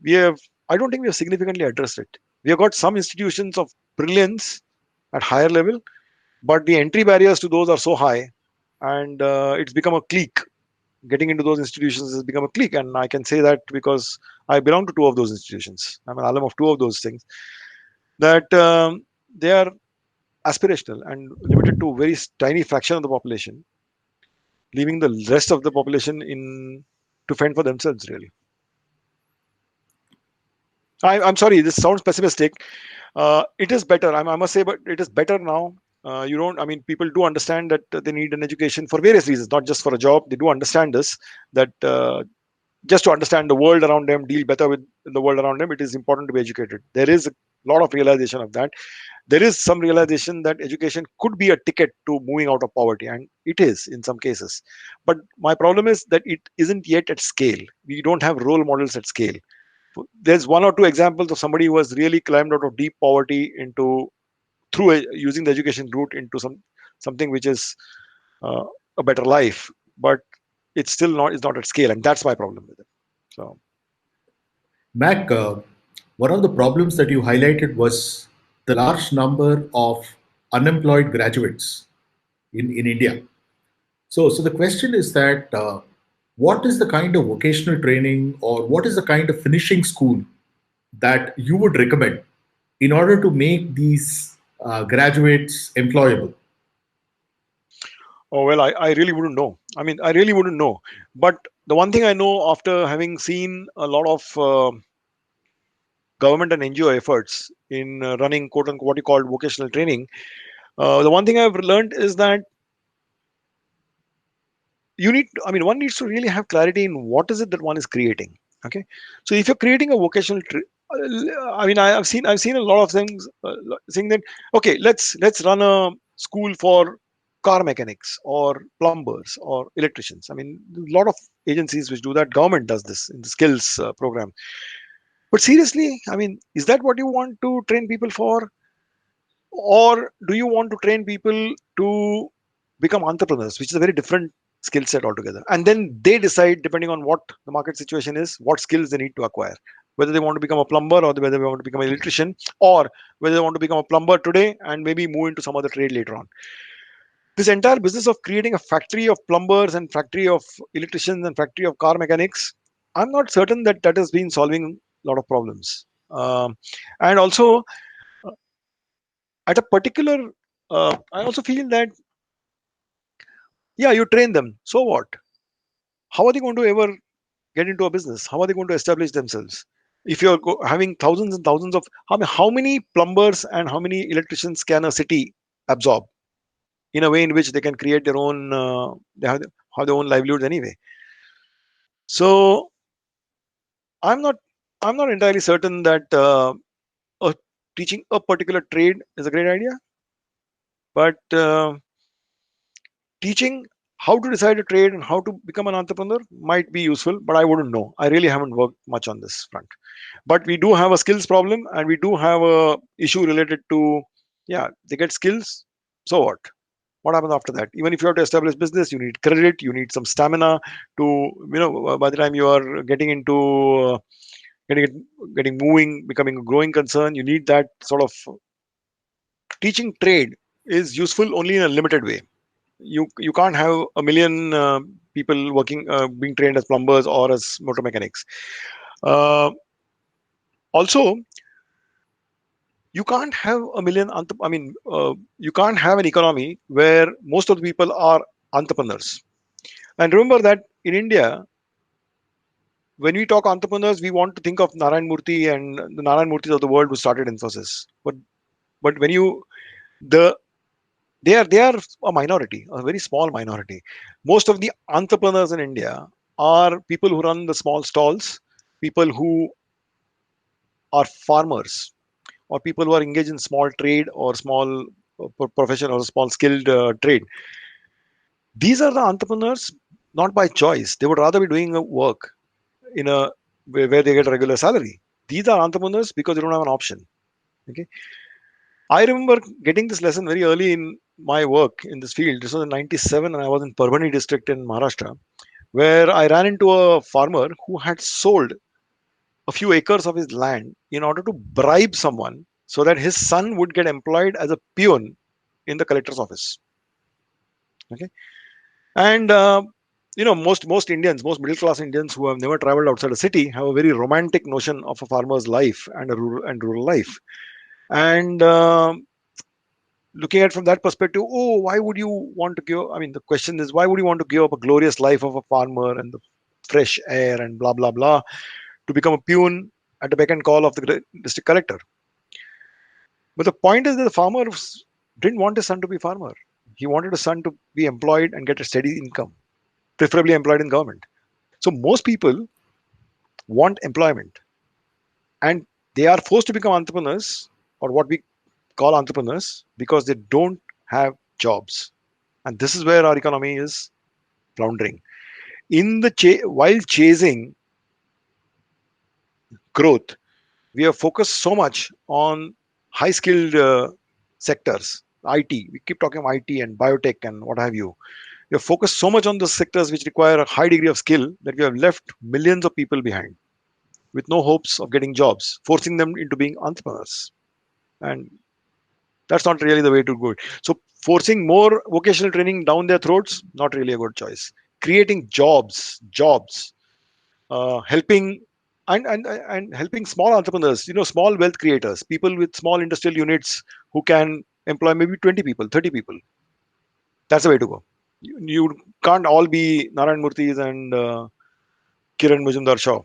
we have, I don't think we have significantly addressed it. We have got some institutions of brilliance at higher level, but the entry barriers to those are so high, and it's become a clique. Getting into those institutions has become a clique, and I can say that because I belong to two of those institutions. I'm an alum of two of those things. That they are aspirational and limited to a very tiny fraction of the population, leaving the rest of the population in to fend for themselves. Really, I'm sorry. This sounds pessimistic. It is better. I must say, but it is better now. You don't. I mean, people do understand that they need an education for various reasons, not just for a job. They do understand this. That just to understand the world around them, deal better with the world around them, it is important to be educated. There is a lot of realization of that. There is some realization that education could be a ticket to moving out of poverty, and it is in some cases. But my problem is that it isn't yet at scale. We don't have role models at scale. There's one or two examples of somebody who has really climbed out of deep poverty into through using the education route into something which is uh, a better life, but it's not at scale, and that's my problem with it. So Mac, one of the problems that you highlighted was the large number of unemployed graduates in India. So the question is that what is the kind of vocational training or what is the kind of finishing school that you would recommend in order to make these graduates employable? oh well, I really wouldn't know. I mean, I really wouldn't know. But the one thing I know after having seen a lot of government and NGO efforts in running quote unquote what you call vocational training, the one thing I've learned is that I mean, one needs to really have clarity in what is it that one is creating. Okay, so if you're creating a I mean, I've seen a lot of things saying that okay, let's run a school for car mechanics or plumbers or electricians. I mean, a lot of agencies which do that. Government does this in the skills program. But seriously, I mean, is that what you want to train people for? Or do you want to train people to become entrepreneurs, which is a very different skill set altogether. And then they decide, depending on what the market situation is, what skills they need to acquire. Whether they want to become a plumber, or whether they want to become an electrician, or whether they want to become a plumber today and maybe move into some other trade later on. This entire business of creating a factory of plumbers and factory of electricians and factory of car mechanics, I'm not certain that that has been solving a lot of problems. And also, at a particular, I also feel that, yeah, you train them. So what? How are they going to ever get into a business? How are they going to establish themselves? If you're having thousands and thousands of, how many plumbers and how many electricians can a city absorb in a way in which they can create their own, have their own livelihoods anyway? So I'm not, I'm not entirely certain that a, teaching a particular trade is a great idea, but teaching how to decide a trade and how to become an entrepreneur might be useful, but I wouldn't know. I really haven't worked much on this front. But we do have a skills problem, and we do have a issue related to, yeah, they get skills. So what happens after that? Even if you have to establish business, you need credit, you need some stamina to, by the time you are getting into getting it, getting moving, becoming a growing concern, you need that sort of. Teaching trade is useful only in a limited way. You can't have a million people working, being trained as plumbers or as motor mechanics. uh, Also, you can't have a million you can't have an economy where most of the people are entrepreneurs. And remember that in India, when we talk entrepreneurs, we want to think of Narayan Murthy and the Narayan Murthis of the world who started Infosys. But when you, the they are a minority, a very small minority. Most of the entrepreneurs in India are people who run the small stalls, people who are farmers, or people who are engaged in small trade or small profession or small skilled trade. These are the entrepreneurs, not by choice. They would rather be doing a work in a where they get a regular salary. These are entrepreneurs because they don't have an option. Okay, I remember getting this lesson very early in my work in this field. This was in '97, and I was in Parbhani district in Maharashtra, where I ran into a farmer who had sold a few acres of his land in order to bribe someone so that his son would get employed as a peon in the collector's office. Okay, and most Indians, most middle class Indians who have never traveled outside a city have a very romantic notion of a farmer's life and a rural life. And looking at it from that perspective, oh, why would you want to give? I mean, the question is, why would you want to give up a glorious life of a farmer and the fresh air and blah blah blah to become a peon at the beck and call of the district collector? But the point is that the farmer didn't want his son to be farmer. He wanted his son to be employed and get a steady income, preferably employed in government. So most people want employment, and they are forced to become entrepreneurs, or what we call entrepreneurs, because they don't have jobs. And this is where our economy is floundering. While chasing growth, we have focused so much on high skilled sectors, IT. We keep talking about IT and biotech and what have you. We have focused so much on those sectors which require a high degree of skill that we have left millions of people behind with no hopes of getting jobs, forcing them into being entrepreneurs. And that's not really the way to go. So forcing more vocational training down their throats, not really a good choice. Creating jobs, helping and helping small entrepreneurs, small wealth creators, people with small industrial units who can employ maybe 20 people, 30 people. That's the way to go. You can't all be Narayan Murthis and Kiran Majumdar Shaw.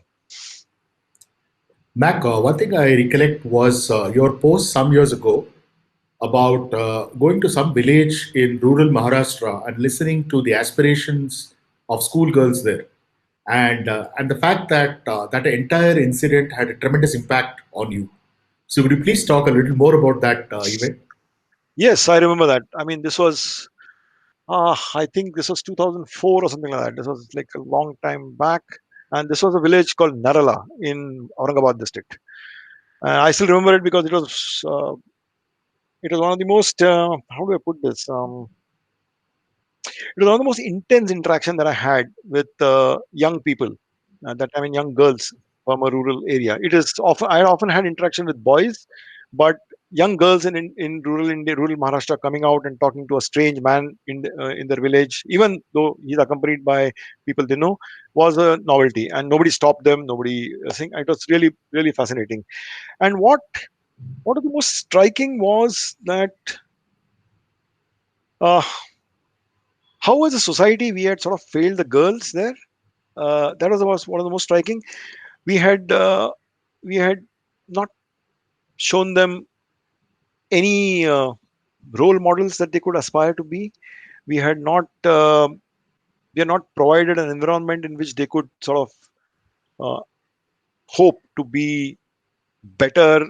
Mac, one thing I recollect was your post some years ago about going to some village in rural Maharashtra and listening to the aspirations of schoolgirls there, and the fact that that entire incident had a tremendous impact on you. So, would you please talk a little more about that event? Yes, I remember that. I mean, this was, I think this was 2004 or something like that. This was like a long time back. And this was a village called Narala in Aurangabad district. I still remember it because it was one of the most, how do I put this? it was one of the most intense interaction that I had with young people. At that time, in young girls from a rural area. It is often I often had interaction with boys, but young girls in rural India, rural Maharashtra, coming out and talking to a strange man in their village, even though he's accompanied by people they know, was a novelty, and nobody stopped them. Nobody saying it was really really fascinating. And what was the most striking was that uh, how as a society we had sort of failed the girls there. That was one of the most striking. We had we had not shown them any role models that they could aspire to be. We had not we are not provided an environment in which they could sort of uh, hope to be better,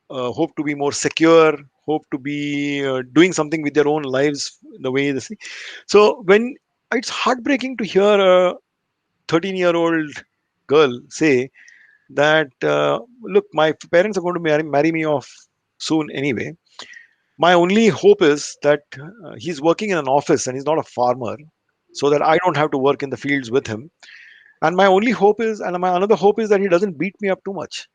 hope to be more secure, hope to be doing something with their own lives the way they see. So when it's heartbreaking to hear a 13-year-old girl say that look, my parents are going to marry me off soon anyway. My only hope is that he's working in an office and he's not a farmer, so that I don't have to work in the fields with him. And my only hope is, and my another hope is that he doesn't beat me up too much.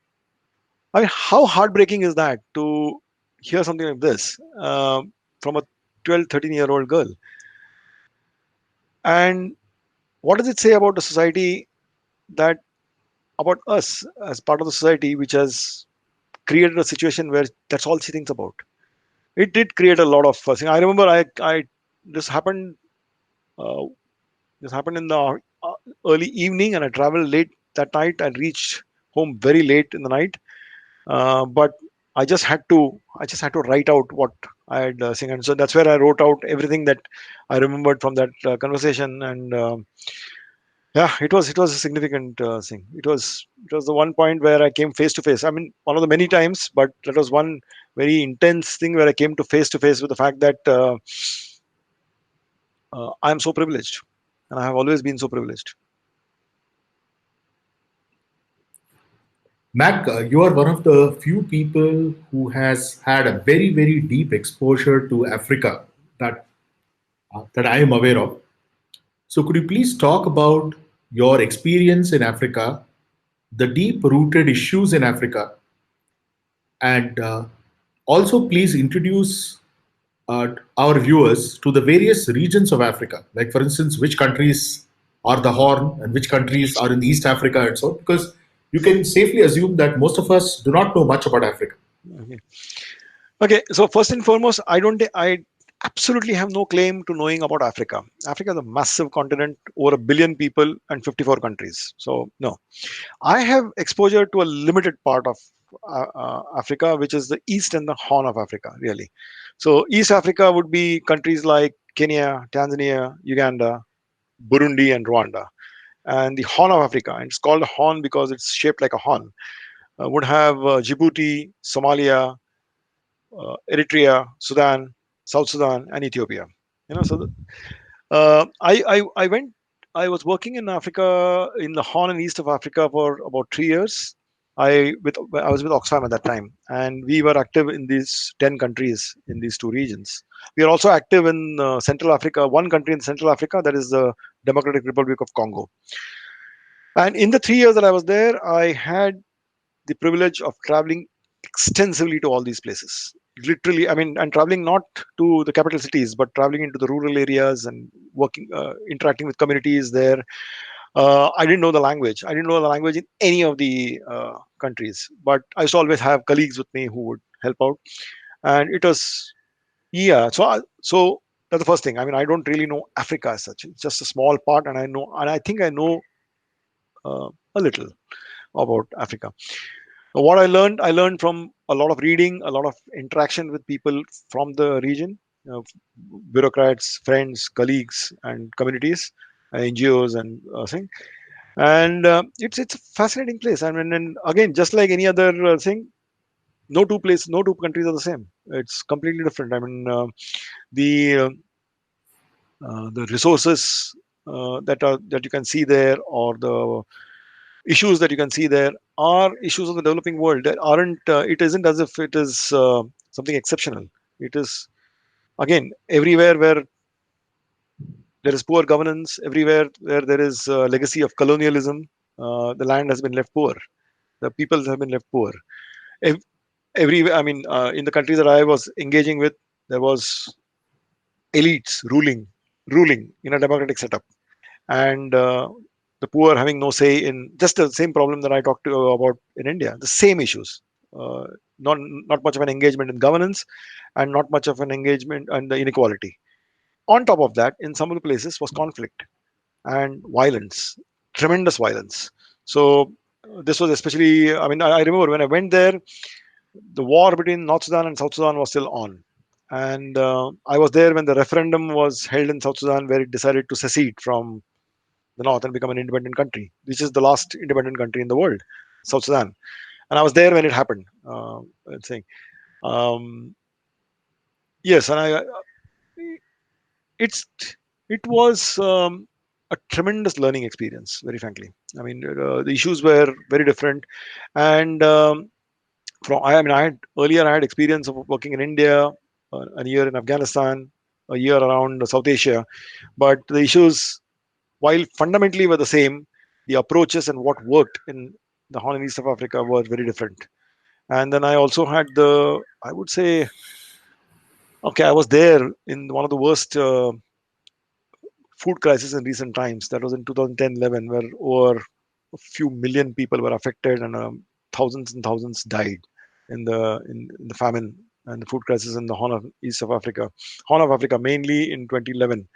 I mean, how heartbreaking is that to hear something like this from a 12, 13-year-old girl? And what does it say about the society, that about us as part of the society, which has created a situation where that's all she thinks about? It did create a lot of fussing. I remember I this happened uh, this happened in the early evening, and I traveled late that night. I reached home very late in the night, but I just had to write out what I had seen, and so that's where I wrote out everything that I remembered from that conversation. And yeah, it was a significant thing. It was the one point where I came face to face. I mean, one of the many times, but that was one very intense thing where I came to face with the fact that I am so privileged, and I have always been so privileged. Mac, you are one of the few people who has had a very, very deep exposure to Africa that that I am aware of. So, could you please talk about your experience in Africa, the deep-rooted issues in Africa, and also please introduce our viewers to the various regions of Africa. Like, for instance, which countries are the Horn and which countries are in East Africa and so on, because you can safely assume that most of us do not know much about Africa. Okay. Okay, so first and foremost, I absolutely have no claim to knowing about Africa. Africa is a massive continent, over a billion people, and 54 countries. So no, I have exposure to a limited part of Africa, which is the East and the Horn of Africa, really. So East Africa would be countries like Kenya, Tanzania, Uganda, Burundi, and Rwanda. And the Horn of Africa, and it's called a horn because it's shaped like a horn, would have Djibouti, Somalia, Eritrea, Sudan, South Sudan, and Ethiopia. So I went. I was working in Africa, in the Horn and East of Africa, for about 3 years. I was with Oxfam at that time, and we were active in these 10 countries in these two regions. We are also active in Central Africa, one country in Central Africa, that is the Democratic Republic of Congo. And in the 3 years that I was there, I had the privilege of traveling extensively to all these places. Literally, I mean, and traveling not to the capital cities, but traveling into the rural areas and working, interacting with communities there. I didn't know the language. I didn't know the language in any of the countries, but I used to always have colleagues with me who would help out. And it was, yeah. So that's the first thing. I mean, I don't really know Africa as such. It's just a small part, and I think I know a little about Africa. What I learned from a lot of reading, a lot of interaction with people from the region, bureaucrats, friends, colleagues, and communities, NGOs, and thing. And it's a fascinating place. I mean, and again, just like any other thing, no two countries are the same. It's completely different. I mean, the the resources that you can see there, or the issues that you can see there, are issues of the developing world. That aren't. It isn't as if it is something exceptional. It is, again, everywhere where There is poor governance everywhere. Where there is a legacy of colonialism, the land has been left poor. The people have been left poor. I mean, in the country that I was engaging with, there was elites ruling in a democratic setup, and the poor having no say in just the same problem that I talked to about in India. The same issues. Uh, not much of an engagement in governance, and not much of an engagement and the inequality. On top of that, in some of the places was conflict and violence, tremendous violence. So this was especially. I mean, I remember when I went there, the war between North Sudan and South Sudan was still on. And I was there when the referendum was held in South Sudan, where it decided to secede from the North and become an independent country, which is the last independent country in the world, South Sudan. And I was there when it happened. Saying, um, yes, and it's it was a tremendous learning experience. Very frankly, I mean, the issues were very different, and I mean, I had experience of working in India, a year in Afghanistan, a year around South Asia, but the issues, while fundamentally were the same, the approaches and what worked in the Horn and East of Africa were very different. And then I also had I would say, okay, I was there in one of the worst food crisis in recent times. That was in 2010-11, where over a few million people were affected, and thousands and thousands died in the famine and the food crisis in the Horn of East of Africa. Horn of Africa mainly in 2011.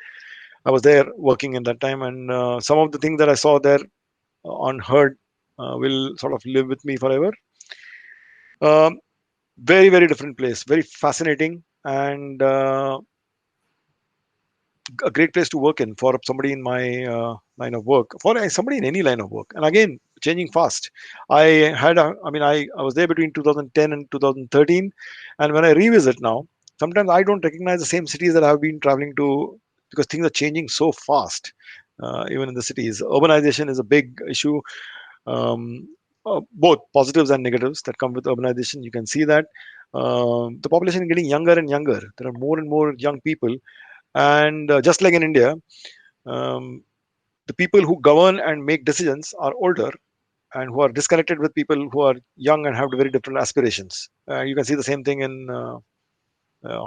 I was there working in that time, and some of the things that I saw there on heard will sort of live with me forever. Um, Very very different place, very fascinating, and a great place to work in for somebody in my line of work, for somebody in any line of work. And again, changing fast. I mean, I was there between 2010 and 2013, and when I revisit now, sometimes I don't recognize the same cities that I've been traveling to, because things are changing so fast. Even in the cities, urbanization is a big issue. um, Both positives and negatives that come with urbanization. You can see that the population is getting younger and younger. There are more and more young people, and just like in India, um, the people who govern and make decisions are older, and who are disconnected with people who are young and have very different aspirations. You can see the same thing in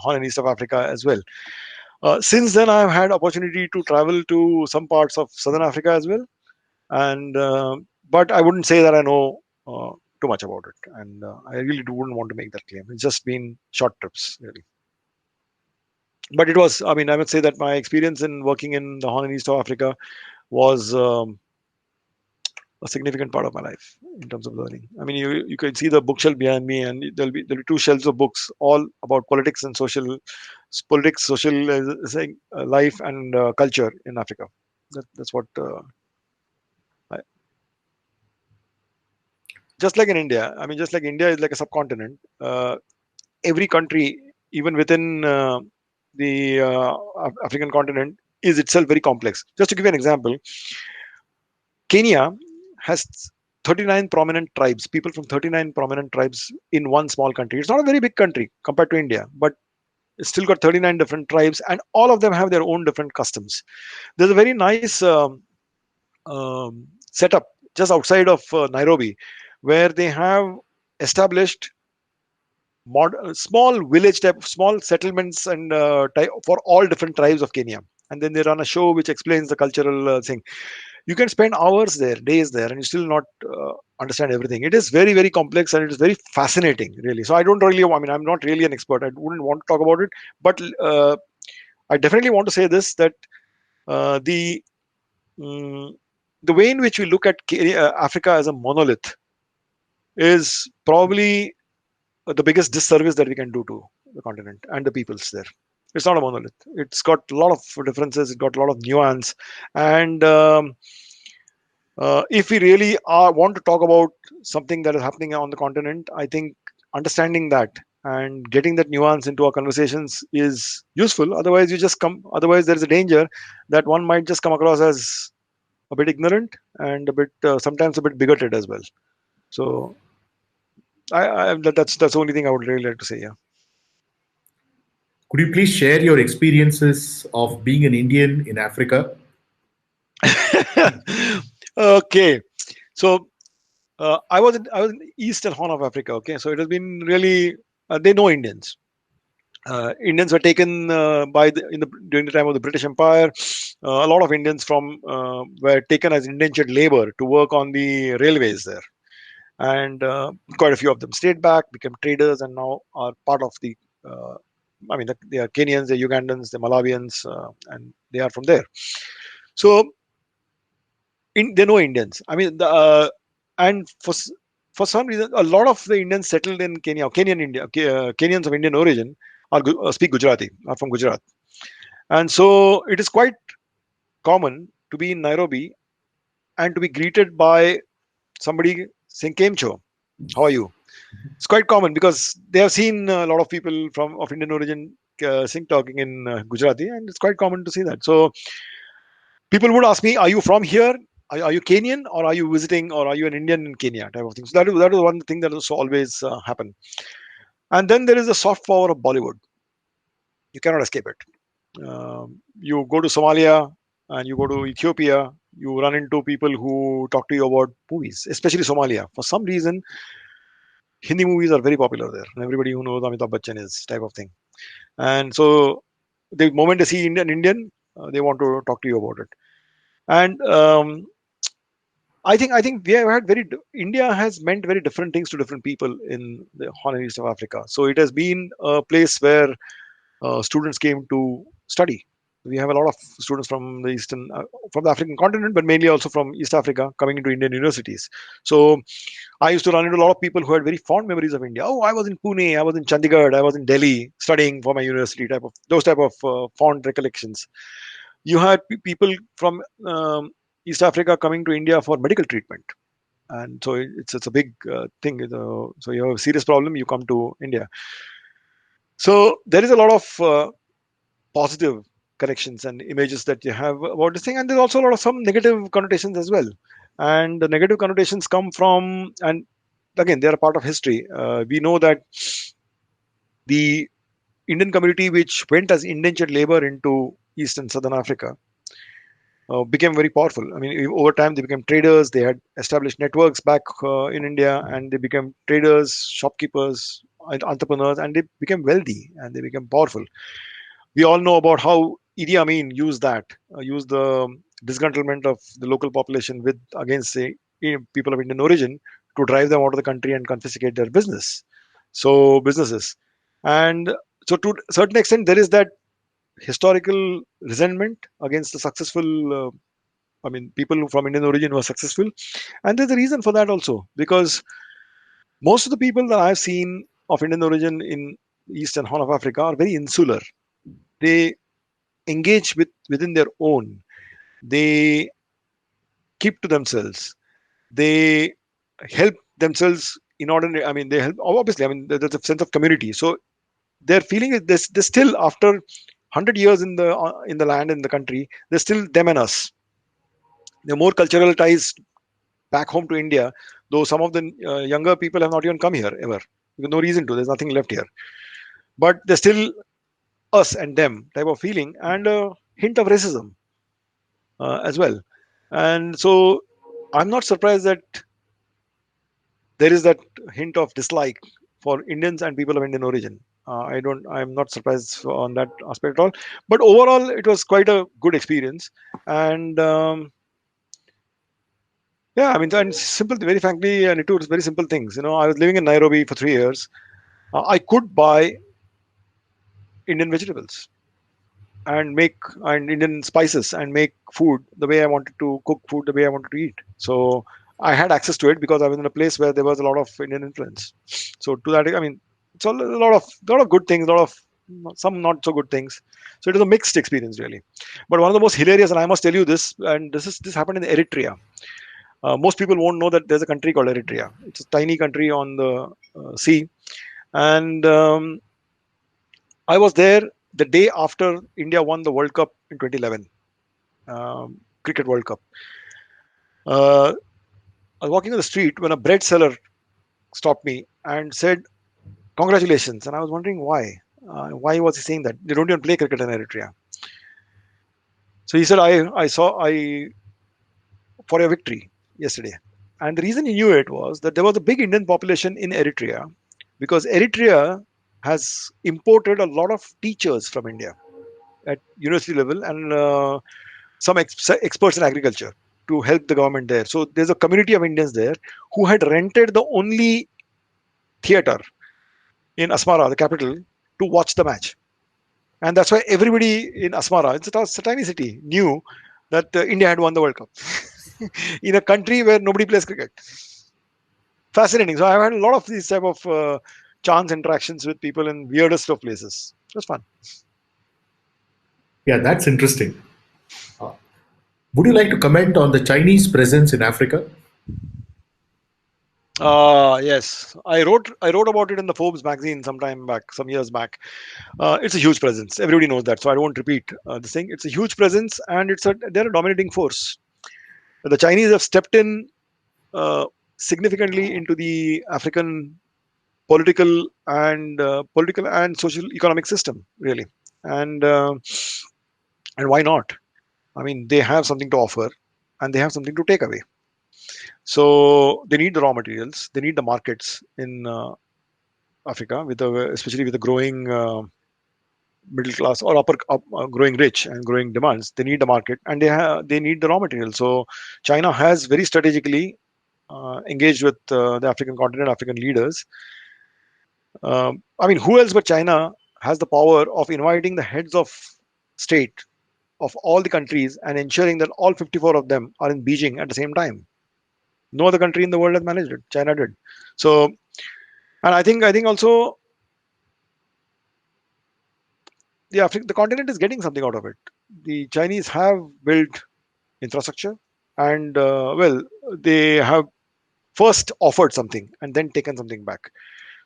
Horn and East of Africa as well. Since then, I've had opportunity to travel to some parts of Southern Africa as well, and but I wouldn't say that I know too much about it, and I really wouldn't want to make that claim. It's just been short trips, really. But it was, I mean, I would say that my experience in working in the Horn and East of Africa was a significant part of my life in terms of learning. I mean, you can see the bookshelf behind me, and there'll be two shelves of books, all about politics and politics, social life, and culture in Africa. That's what. I, just like in India, I mean, just like India is like a subcontinent. Every country, even within the African continent, is itself very complex. Just to give you an example, Kenya has 39 prominent tribes, people from 39 prominent tribes in one small country. It's not a very big country compared to India, but it's still got 39 different tribes, and all of them have their own different customs. There's a very nice setup just outside of Nairobi, where they have established small village type, small settlements, and for all different tribes of Kenya. And then they run a show which explains the cultural thing. You can spend hours there, days there, and you still not understand everything. It is very, very complex, and it is very fascinating, really. So I don't really, I mean, I'm not really an expert. I wouldn't want to talk about it, but I definitely want to say this, that uh, the mm, the way in which we look at Africa as a monolith is probably the biggest disservice that we can do to the continent and the peoples there. It's not a monolith. It's got a lot of differences. It's got a lot of nuance, and if we really want to talk about something that is happening on the continent, I think understanding that and getting that nuance into our conversations is useful. Otherwise, you just come. Otherwise, there is a danger that one might just come across as a bit ignorant and a bit sometimes a bit bigoted as well. So, that's the only thing I would really like to say. Yeah. Could you please share your experiences of being an Indian in Africa? Okay, so I was in eastern Horn of Africa. Okay, so it has been really they know Indians. Indians were taken during the time of the British Empire. A lot of Indians from were taken as indentured labor to work on the railways there, and quite a few of them stayed back, became traders, and now are part of the. I mean, they are Kenyans, they're Ugandans, they're Malawians, and they are from there. So they know Indians. I mean, and for some reason, a lot of the Indians settled in Kenya, Kenyan India, Kenyans of Indian origin speak Gujarati, are from Gujarat, and so it is quite common to be in Nairobi and to be greeted by somebody saying "Kemcho, how are you?" It's quite common because they have seen a lot of people from of Indian origin sing talking in Gujarati, and it's quite common to see that. So people would ask me, "Are you from here? Are you Kenyan, or are you visiting, or are you an Indian in Kenya?" Type of thing. So that is one thing that also always happen. And then there is the soft power of Bollywood. You cannot escape it. You go to Somalia and you go to Ethiopia, you run into people who talk to you about movies, especially Somalia. For some reason, Hindi movies are very popular there, and everybody who knows Amitabh Bachchan is type of thing. And so, the moment they see Indian, they want to talk to you about it. And I think we have had India has meant very different things to different people in the Horn and East of Africa. So it has been a place where students came to study. We have a lot of students from from the African continent, but mainly also from East Africa coming into Indian universities. So I used to run into a lot of people who had very fond memories of India. Oh, I was in Pune, I was in Chandigarh, I was in Delhi studying for my university. Those type of fond recollections. You had people from East Africa coming to India for medical treatment, and so it's a big thing. So you have a serious problem, you come to India. So there is a lot of positive connections and images that you have about this thing, and there's also a lot of some negative connotations as well. And the negative connotations come from, and again, they are a part of history. We know that the Indian community, which went as indentured labor into East and Southern Africa, became very powerful. I mean, over time, they became traders. They had established networks back in India, and they became traders, shopkeepers, and entrepreneurs, and they became wealthy and they became powerful. We all know about how Idi Amin used the disgruntlement of the local population with against the people of Indian origin to drive them out of the country and confiscate their businesses, and so to a certain extent there is that historical resentment against the successful. I mean, people from Indian origin who are successful, and there's a reason for that also because most of the people that I've seen of Indian origin in East and Horn of Africa are very insular. They engage within their own. They keep to themselves. They help themselves in order. I mean, they help. Obviously, I mean, there's a sense of community. So their feeling is this. They still after 100 years in the land in the country, they're still them and us. They're more cultural ties back home to India, though some of the younger people have not even come here ever. No reason to. There's nothing left here. But they're still us and them type of feeling and a hint of racism as well. And so I'm not surprised that there is that hint of dislike for Indians and people of Indian origin. I'm not surprised on that aspect at all. But overall, it was quite a good experience. And yeah, I mean, and simple, very frankly, and it was very simple things. I was living in Nairobi for 3 years. I could buy Indian vegetables and Indian spices and make food the way I wanted to cook food the way I wanted to eat. So I had access to it because I was in a place where there was a lot of Indian influence. So to that, I mean, it's a lot of good things, a lot of some not so good things. So it was a mixed experience really. But one of the most hilarious, and I must tell you this, and this happened in Eritrea. Most people won't know that there's a country called Eritrea. It's a tiny country on the sea, and I was there the day after India won the World Cup in 2011, Cricket World Cup. I was walking on the street when a bread seller stopped me and said, "Congratulations." And I was wondering why. Why was he saying that? They don't even play cricket in Eritrea. So he said, I saw I for a victory yesterday. And the reason he knew it was that there was a big Indian population in Eritrea because Eritrea has imported a lot of teachers from India at university level and some experts in agriculture to help the government there. So there's a community of Indians there who had rented the only theater in Asmara, the capital, to watch the match. And that's why everybody in Asmara, it's a tiny city, knew that India had won the World Cup in a country where nobody plays cricket. Fascinating. So I've had a lot of these type of chance interactions with people in weirdest of places. It was fun. Yeah, that's interesting. Uh, would you like to comment on the Chinese presence in Africa? Yes, I wrote about it in the Forbes magazine sometime back, some years back. It's a huge presence. Everybody knows that, so I won't repeat this thing. It's a huge presence, and they're a dominating force. The Chinese have stepped in uh, significantly into the African political and social economic system, really. And and why not? I mean, they have something to offer, and they have something to take away. So they need the raw materials. They need the markets in Africa, especially with the growing middle class or growing rich and growing demands. They need the market, and they need the raw material. So China has very strategically engaged with the African continent, African leaders. I mean, who else but China has the power of inviting the heads of state of all the countries and ensuring that all 54 of them are in Beijing at the same time? No other country in the world has managed it. China did. So, and I think also the continent is getting something out of it. The Chinese have built infrastructure, and they have first offered something and then taken something back.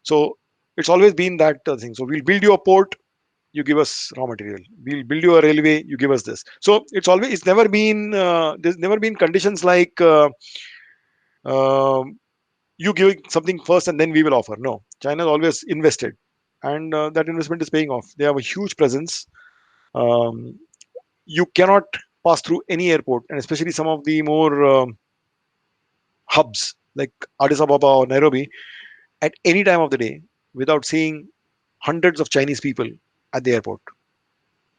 So it's always been that thing. So we'll build you a port, you give us raw material. We'll build you a railway, you give us this. So it's never been there's never been conditions like um, you give something first and then we will offer. No, China has always invested, and that investment is paying off. They have a huge presence. Um, you cannot pass through any airport, and especially some of the more hubs like Addis Ababa or Nairobi at any time of the day without seeing hundreds of Chinese people at the airport.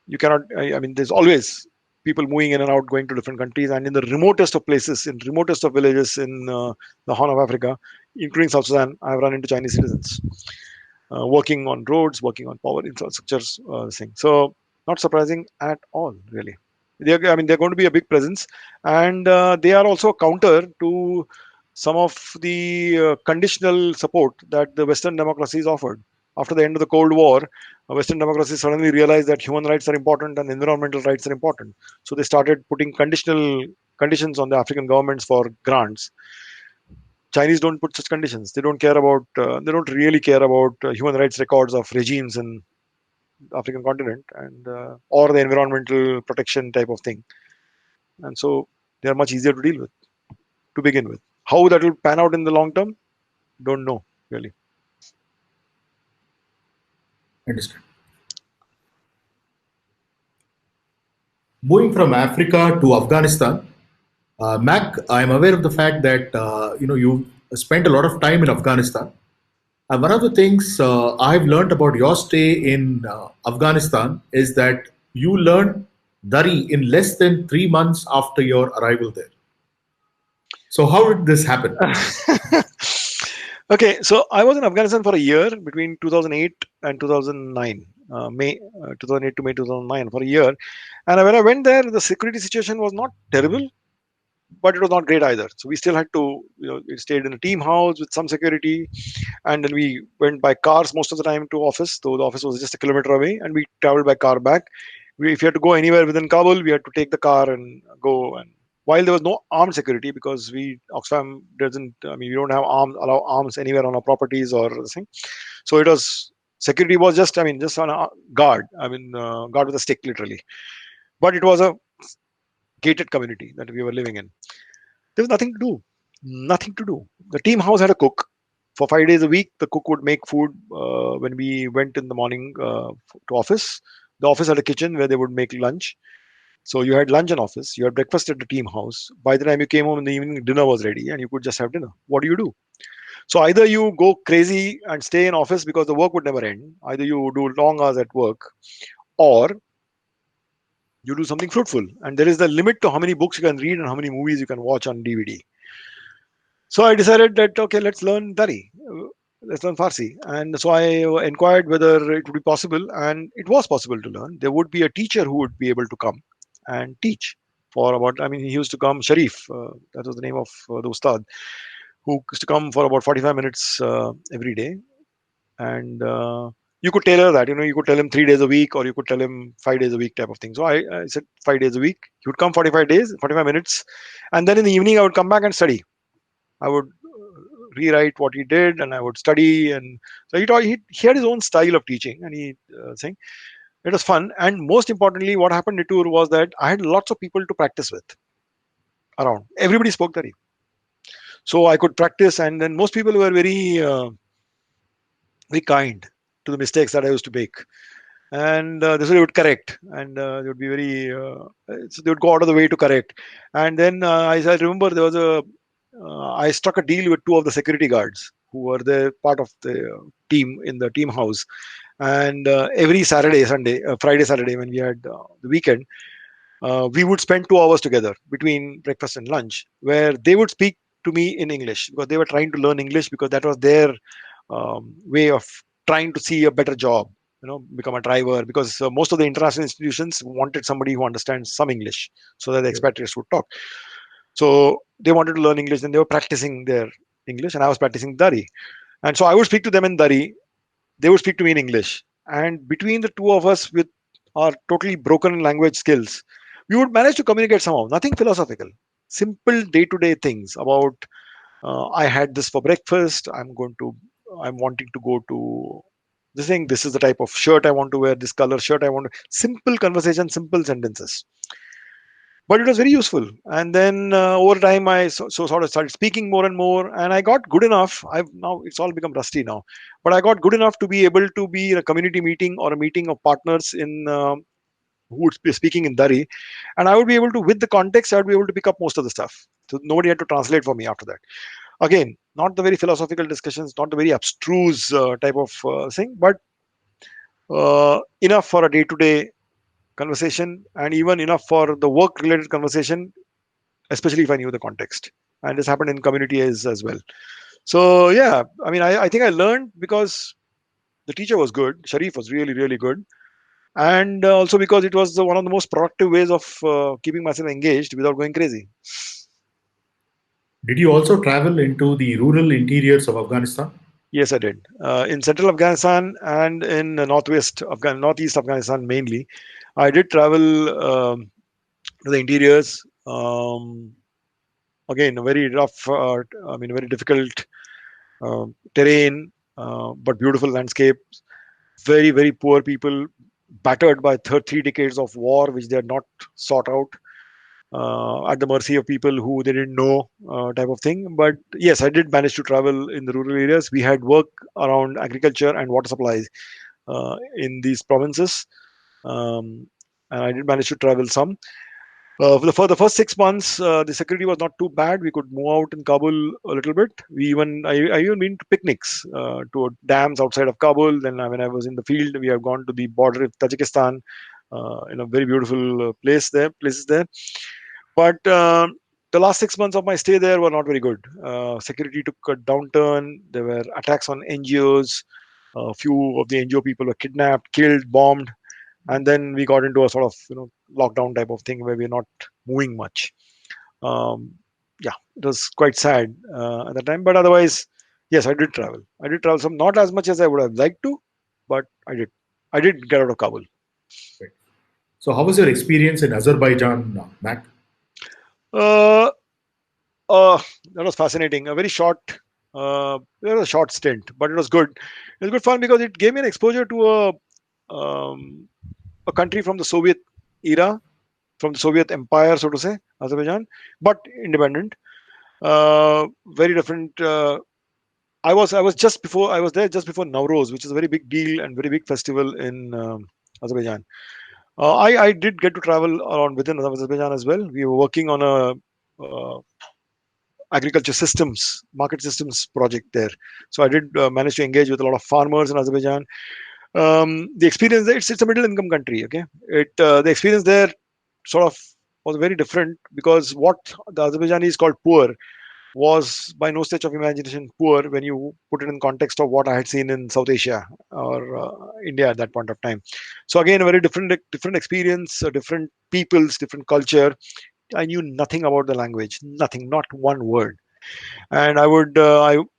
You cannot. I mean, there's always people moving in and out, going to different countries, and in the remotest of places, in remotest of villages in the Horn of Africa, including South Sudan, I've run into Chinese citizens working on roads, working on power infrastructures, thing. So not surprising at all, really. I mean, they're going to be a big presence, and they are also a counter to some of the conditional support that the Western democracies offered. After the end of the Cold War, Western democracies suddenly realized that human rights are important and environmental rights are important. So they started putting conditional conditions on the African governments for grants. Chinese don't put such conditions. They don't care about. They don't really care about human rights records of regimes in the African continent and or the environmental protection type of thing. And so they are much easier to deal with to begin with. How that will pan out in the long term, don't know really. Understand. Moving from Africa to Afghanistan, Mac, I'm aware of the fact that you spent a lot of time in Afghanistan. And one of the things I've learned about your stay in Afghanistan is that you learned Dari in less than 3 months after your arrival there. So how did this happen? Okay, so I was in Afghanistan for a year between 2008 and 2009, May 2008 to May 2009 for a year. And when I went there, the security situation was not terrible, but it was not great either. So we still had to, we stayed in a team house with some security, and then we went by cars most of the time to office. Though the office was just a kilometer away, and we traveled by car back. If you had to go anywhere within Kabul, we had to take the car and go. And while there was no armed security, because Oxfam doesn't, I mean, we don't allow arms anywhere on our properties or the thing. So it was security was just, I mean, just on a guard. I mean, guard with a stick, literally. But it was a gated community that we were living in. There was nothing to do. Nothing to do. The team house had a cook, for 5 days a week, the cook would make food when we went in the morning to office. The office had a kitchen where they would make lunch. So you had lunch in office, you had breakfast at the team house. By the time you came home in the evening, dinner was ready, and you could just have dinner. What do you do? So either you go crazy and stay in office because the work would never end. Either you do long hours at work, or you do something fruitful. And there is the limit to how many books you can read and how many movies you can watch on DVD. So I decided that okay, let's learn Dari, let's learn Farsi, and so I inquired whether it would be possible, and it was possible to learn. There would be a teacher who would be able to come and teach for about. I mean, he used to come, Sharif. That was the name of the ustad, who used to come for about 45 minutes every day, and you could tailor that. You could tell him 3 days a week, or you could tell him 5 days a week, type of thing. So I said 5 days a week. He would come 45 minutes, and then in the evening I would come back and study. I would rewrite what he did, and I would study. And so he had his own style of teaching, and he saying it was fun. And most importantly, what happened in tour was that I had lots of people to practice with around. Everybody spoke Dari, so I could practice. And then most people were very kind to the mistakes that I used to make. And this they would correct, and they would be very. So they would go out of the way to correct. And then I remember there was I struck a deal with two of the security guards who were the part of the team in the team house. And every Saturday, Sunday, Friday, Saturday, when we had the weekend, we would spend 2 hours together between breakfast and lunch, where they would speak to me in English because they were trying to learn English, because that was their way of trying to see a better job, become a driver, because most of the international institutions wanted somebody who understands some English so that the expatriates would talk. So they wanted to learn English, and they were practicing their English, and I was practicing Dari. And so I would speak to them in Dari, they would speak to me in English. And between the two of us, with our totally broken language skills, we would manage to communicate somehow. Nothing philosophical, simple day-to-day things about I had this for breakfast. I'm wanting to go to this thing. This is the type of shirt I want to wear. This color shirt I want to. Simple conversation, simple sentences. But it was very useful. And then over time, I sort of started speaking more and more, and I got good enough. Now it's all become rusty now, but I got good enough to be able to be in a community meeting or a meeting of partners in who would be speaking in Dari, and I would be able to, with the context, I would be able to pick up most of the stuff. So nobody had to translate for me after that. Again, not the very philosophical discussions, not the very abstruse type of thing, but enough for a day-to-day conversation, and even enough for the work related conversation, especially if I knew the context. And this happened in community as well. So yeah, I mean, I think I learned because the teacher was good. Sharif was really, really good. And also because it was one of the most productive ways of keeping myself engaged without going crazy. Did you also travel into the rural interiors of Afghanistan? Yes, I did. In central Afghanistan and in northeast Afghanistan mainly, I did travel to the interiors. Again, a very rough, very difficult terrain, but beautiful landscapes. Very, very poor people, battered by 3 decades of war, which they had not sought out. At the mercy of people who they didn't know, type of thing. But yes, I did manage to travel in the rural areas. We had work around agriculture and water supplies in these provinces, and I did manage to travel some. For the first 6 months, the security was not too bad. We could move out in Kabul a little bit. I even been to picnics to dams outside of Kabul. Then when I was in the field, we have gone to the border of Tajikistan, in a very beautiful places there. But the last 6 months of my stay there were not very good. Security took a downturn. There were attacks on NGOs. A few of the NGO people were kidnapped, killed, bombed, and then we got into a sort of lockdown type of thing where we're not moving much. Yeah, it was quite sad at the time. But otherwise, yes, I did travel. I did travel some, not as much as I would have liked to, but I did. I did get out of Kabul. Right. So, how was your experience in Azerbaijan, Mac? That was fascinating. A very short, it was a short stint, but it was good. It was good fun because it gave me an exposure to a country from the Soviet era, from the Soviet Empire, so to say, Azerbaijan, but independent. Very different. I was just before I was there just before Nowruz, which is a very big deal and very big festival in Azerbaijan. I did get to travel around within Azerbaijan as well. We were working on a agriculture systems, market systems project there. So I did manage to engage with a lot of farmers in Azerbaijan. The experience there, it's a middle income country. Okay, the experience there sort of was very different, because what the Azerbaijanis called poor was by no stretch of imagination poor when you put it in context of what I had seen in South Asia or India at that point of time. So again, a very different experience, different peoples, different culture. I knew nothing about the language, nothing, not one word. And I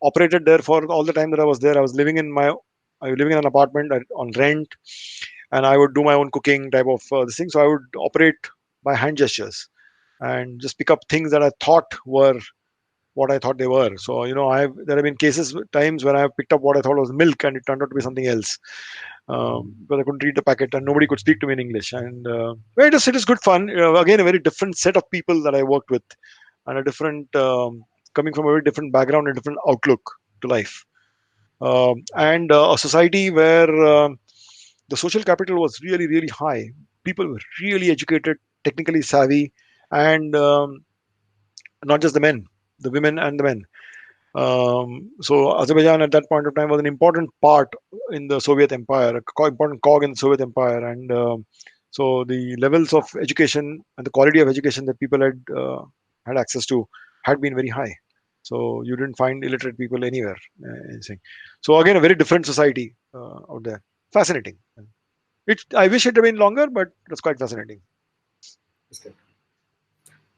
operated there for all the time that I was there. I was living in an apartment on rent, and I would do my own cooking type of this thing. So I would operate by hand gestures and just pick up things that I thought were what I thought they were. So there have been times when I have picked up what I thought was milk, and it turned out to be something else, because I couldn't read the packet and nobody could speak to me in English. And well, it is good fun. Again, a very different set of people that I worked with, and a different coming from a very different background and different outlook to life, and a society where the social capital was really really high. People were really educated, technically savvy, and not just the men, the women and the men. So Azerbaijan at that point of time was an important part in the Soviet Empire, important cog in the Soviet Empire, and so the levels of education and the quality of education that people had access to had been very high. So you didn't find illiterate people anywhere. Anything. So again, a very different society out there. Fascinating. I wish it had been longer, but it was quite fascinating.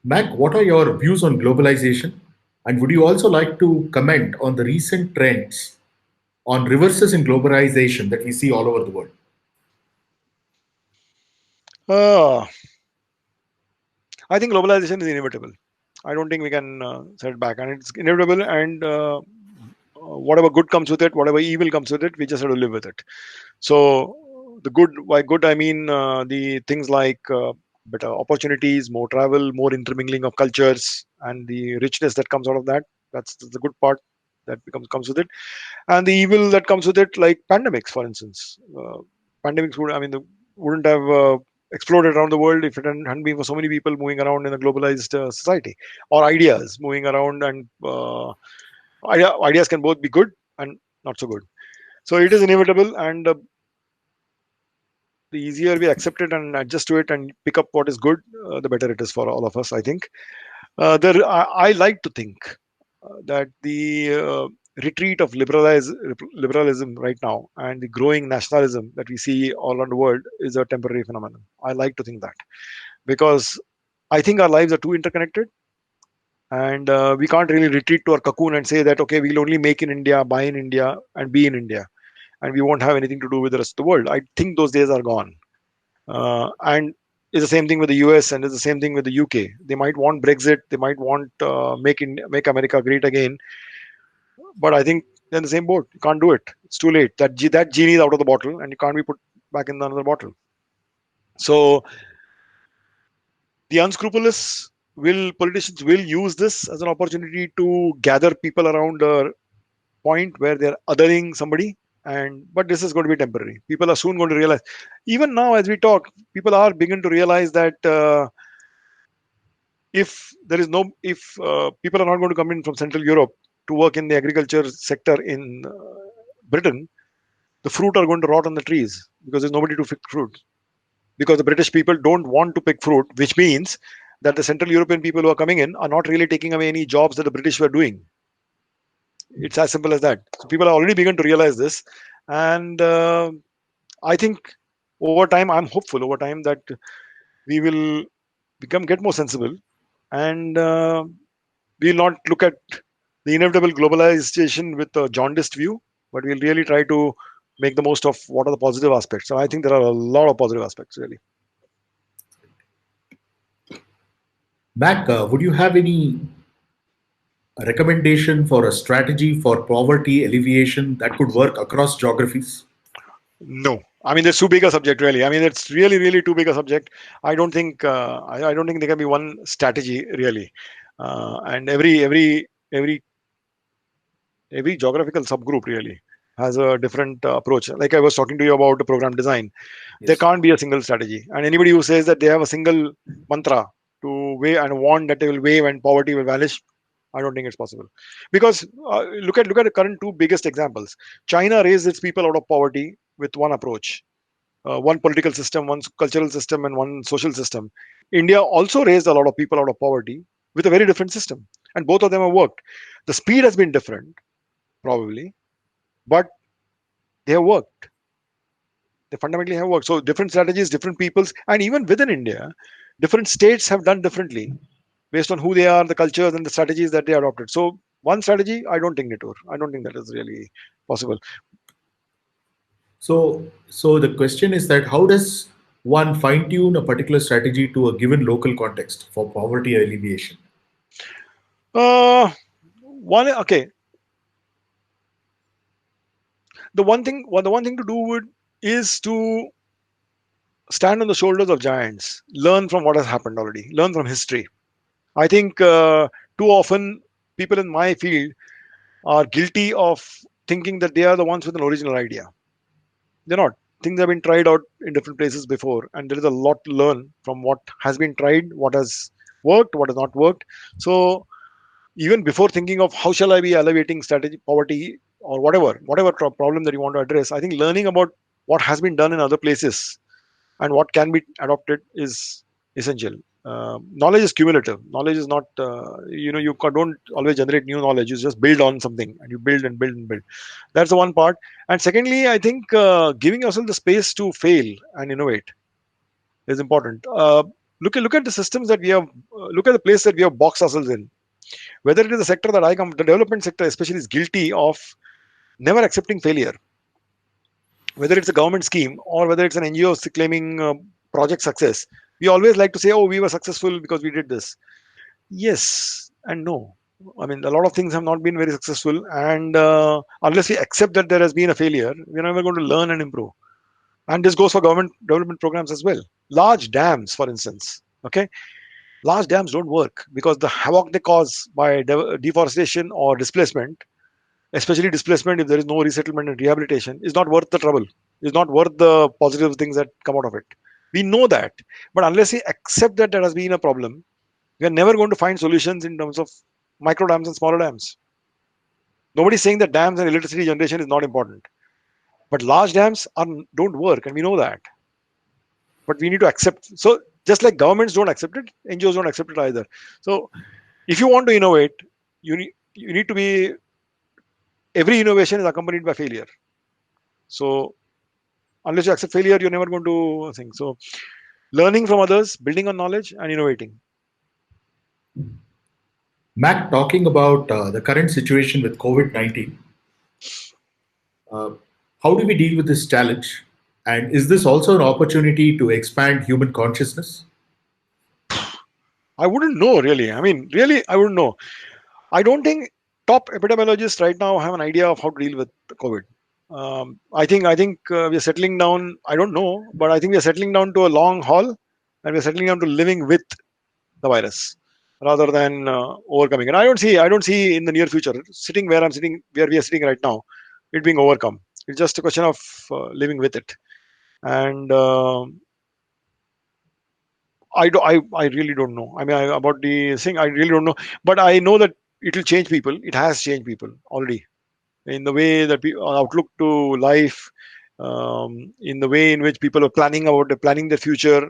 Mac, what are your views on globalization? And would you also like to comment on the recent trends on reverses in globalization that we see all over the world? Uh, I think globalization is inevitable. I don't think we can set it back, and it's inevitable. And whatever good comes with it, whatever evil comes with it, we just have to live with it. So the good, by good I mean the things like better opportunities, more travel, more intermingling of cultures, and the richness that comes out of that. That's the good part that comes with it, and the evil that comes with it, like pandemics, for instance. Pandemics wouldn't have exploded around the world if it hadn't been for so many people moving around in a globalized society, or ideas moving around, and ideas can both be good and not so good. So it is inevitable, and the easier we accept it and adjust to it and pick up what is good, the better it is for all of us, I think. I like to think that the retreat of liberalism right now and the growing nationalism that we see all around the world is a temporary phenomenon. I like to think that, because I think our lives are too interconnected, and we can't really retreat to our cocoon and say that, okay, we'll only make in India, buy in India, and be in India, and we won't have anything to do with the rest of the world. I think those days are gone. And it's the same thing with the US, and it's the same thing with the UK. They might want Brexit, they might want make America great again, but I think they're in the same boat. You can't do it. It's too late. That genie is out of the bottle, and you can't be put back in another bottle. So the unscrupulous politicians will use this as an opportunity to gather people around a point where they're othering somebody, but this is going to be temporary. People are soon going to realize, even now as we talk, people are beginning to realize that if people are not going to come in from Central Europe to work in the agriculture sector in Britain, the fruit are going to rot on the trees because there's nobody to pick fruit, because the British people don't want to pick fruit, which means that the Central European people who are coming in are not really taking away any jobs that the British were doing. It's as simple as that. So people are already beginning to realize this, and I think over time, I'm hopeful over time that we will get more sensible, and we'll not look at the inevitable globalization with a jaundiced view, but we'll really try to make the most of what are the positive aspects. So I think there are a lot of positive aspects, really. Mac, would you have any recommendation for a strategy for poverty alleviation that could work across geographies? No, I mean, it's too big a subject, really. I mean, it's really, really too big a subject. I don't think I don't think there can be one strategy, really. And every Every geographical subgroup really has a different approach. Like I was talking to you about the program design, there Yes. can't be a single strategy. And anybody who says that they have a single mantra to wave and want that they will wave and poverty will vanish, I don't think it's possible. Because look at the current two biggest examples. China raised its people out of poverty with one approach, one political system, one cultural system, and one social system. India also raised a lot of people out of poverty with a very different system, and both of them have worked. The speed has been different, probably, but they have worked. They fundamentally have worked. So different strategies, different peoples, and even within India, different states have done differently based on who they are, the cultures, and the strategies that they adopted. So one strategy, I don't think, Nitur. I don't think that is really possible. So the question is that how does one fine tune a particular strategy to a given local context for poverty alleviation? Uh, one okay. The one thing to do would is to stand on the shoulders of giants, learn from what has happened already, learn from history. I think too often people in my field are guilty of thinking that they are the ones with an original idea. They're not. Things have been tried out in different places before, and there is a lot to learn from what has been tried, what has worked, what has not worked. So even before thinking of how shall I be elevating strategy, poverty, or whatever problem that you want to address, I think learning about what has been done in other places and what can be adopted is essential. Knowledge is cumulative. Knowledge is not, don't always generate new knowledge. You just build on something and you build and build and build. That's the one part. And secondly, I think giving yourself the space to fail and innovate is important. Look at the systems that we have. Look at the place that we have boxed ourselves in. Whether it is the sector that I come, the development sector especially is guilty of never accepting failure. Whether it's a government scheme or whether it's an NGO claiming project success, we always like to say, "Oh, we were successful because we did this." Yes and no. I mean, a lot of things have not been very successful, and unless we accept that there has been a failure, we're never going to learn and improve. And this goes for government development programs as well. Large dams, for instance, okay, large dams don't work because the havoc they cause by deforestation or displacement, especially displacement if there is no resettlement and rehabilitation, is not worth the trouble, is not worth the positive things that come out of it. We know that. But unless we accept that there has been a problem, we are never going to find solutions in terms of micro dams and smaller dams. Nobody's saying that dams and electricity generation is not important, but large dams don't work, and we know that. But we need to accept. So just like governments don't accept it, NGOs don't accept it either. So if you want to innovate, you need to be, every innovation is accompanied by failure. So unless you accept failure, you're never going to think. So learning from others, building on knowledge, and innovating. Matt, talking about the current situation with COVID-19, uh, how do we deal with this challenge? And is this also an opportunity to expand human consciousness? I wouldn't know really. I mean, really, I wouldn't know. I don't think top epidemiologists right now have an idea of how to deal with COVID. I think we are settling down. I don't know, but I think we are settling down to a long haul, and we're settling down to living with the virus rather than overcoming. And I don't see in the near future, sitting where I'm sitting, where we are sitting right now, it being overcome. It's just a question of living with it. And I really don't know. I mean, about the thing, I really don't know. But I know that it will change people. It has changed people already in the way that outlook to life, in the way in which people are planning their future.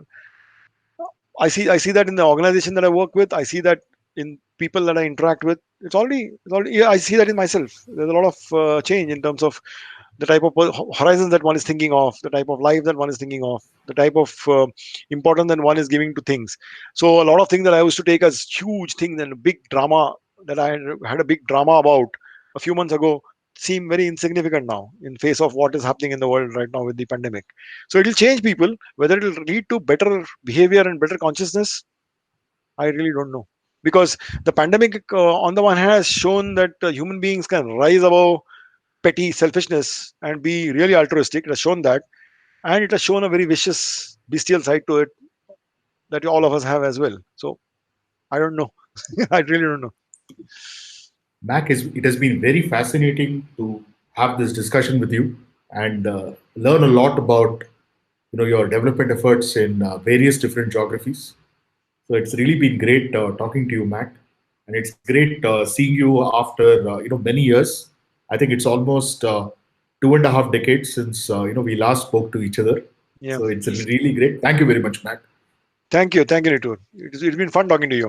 I see that in the organization that I work with. I see that in people that I interact with. It's already. Yeah, I see that in myself. There's a lot of change in terms of the type of horizons that one is thinking of, the type of life that one is thinking of, the type of importance that one is giving to things. So a lot of things that I used to take as huge things and a big drama that I had a big drama about a few months ago seem very insignificant now in face of what is happening in the world right now with the pandemic. So it will change people. Whether it will lead to better behavior and better consciousness, I really don't know. Because the pandemic, on the one hand, has shown that human beings can rise above petty selfishness and be really altruistic. It has shown that, and it has shown a very vicious, bestial side to it that all of us have as well. So I don't know. I really don't know. Mac, it has been very fascinating to have this discussion with you and learn a lot about your development efforts in various different geographies. So it's really been great talking to you, Mac, and it's great seeing you after many years. I think it's almost 2.5 decades since we last spoke to each other. Yeah. So it's really great. Thank you very much, Mac. Thank you, Nitur. It's been fun talking to you.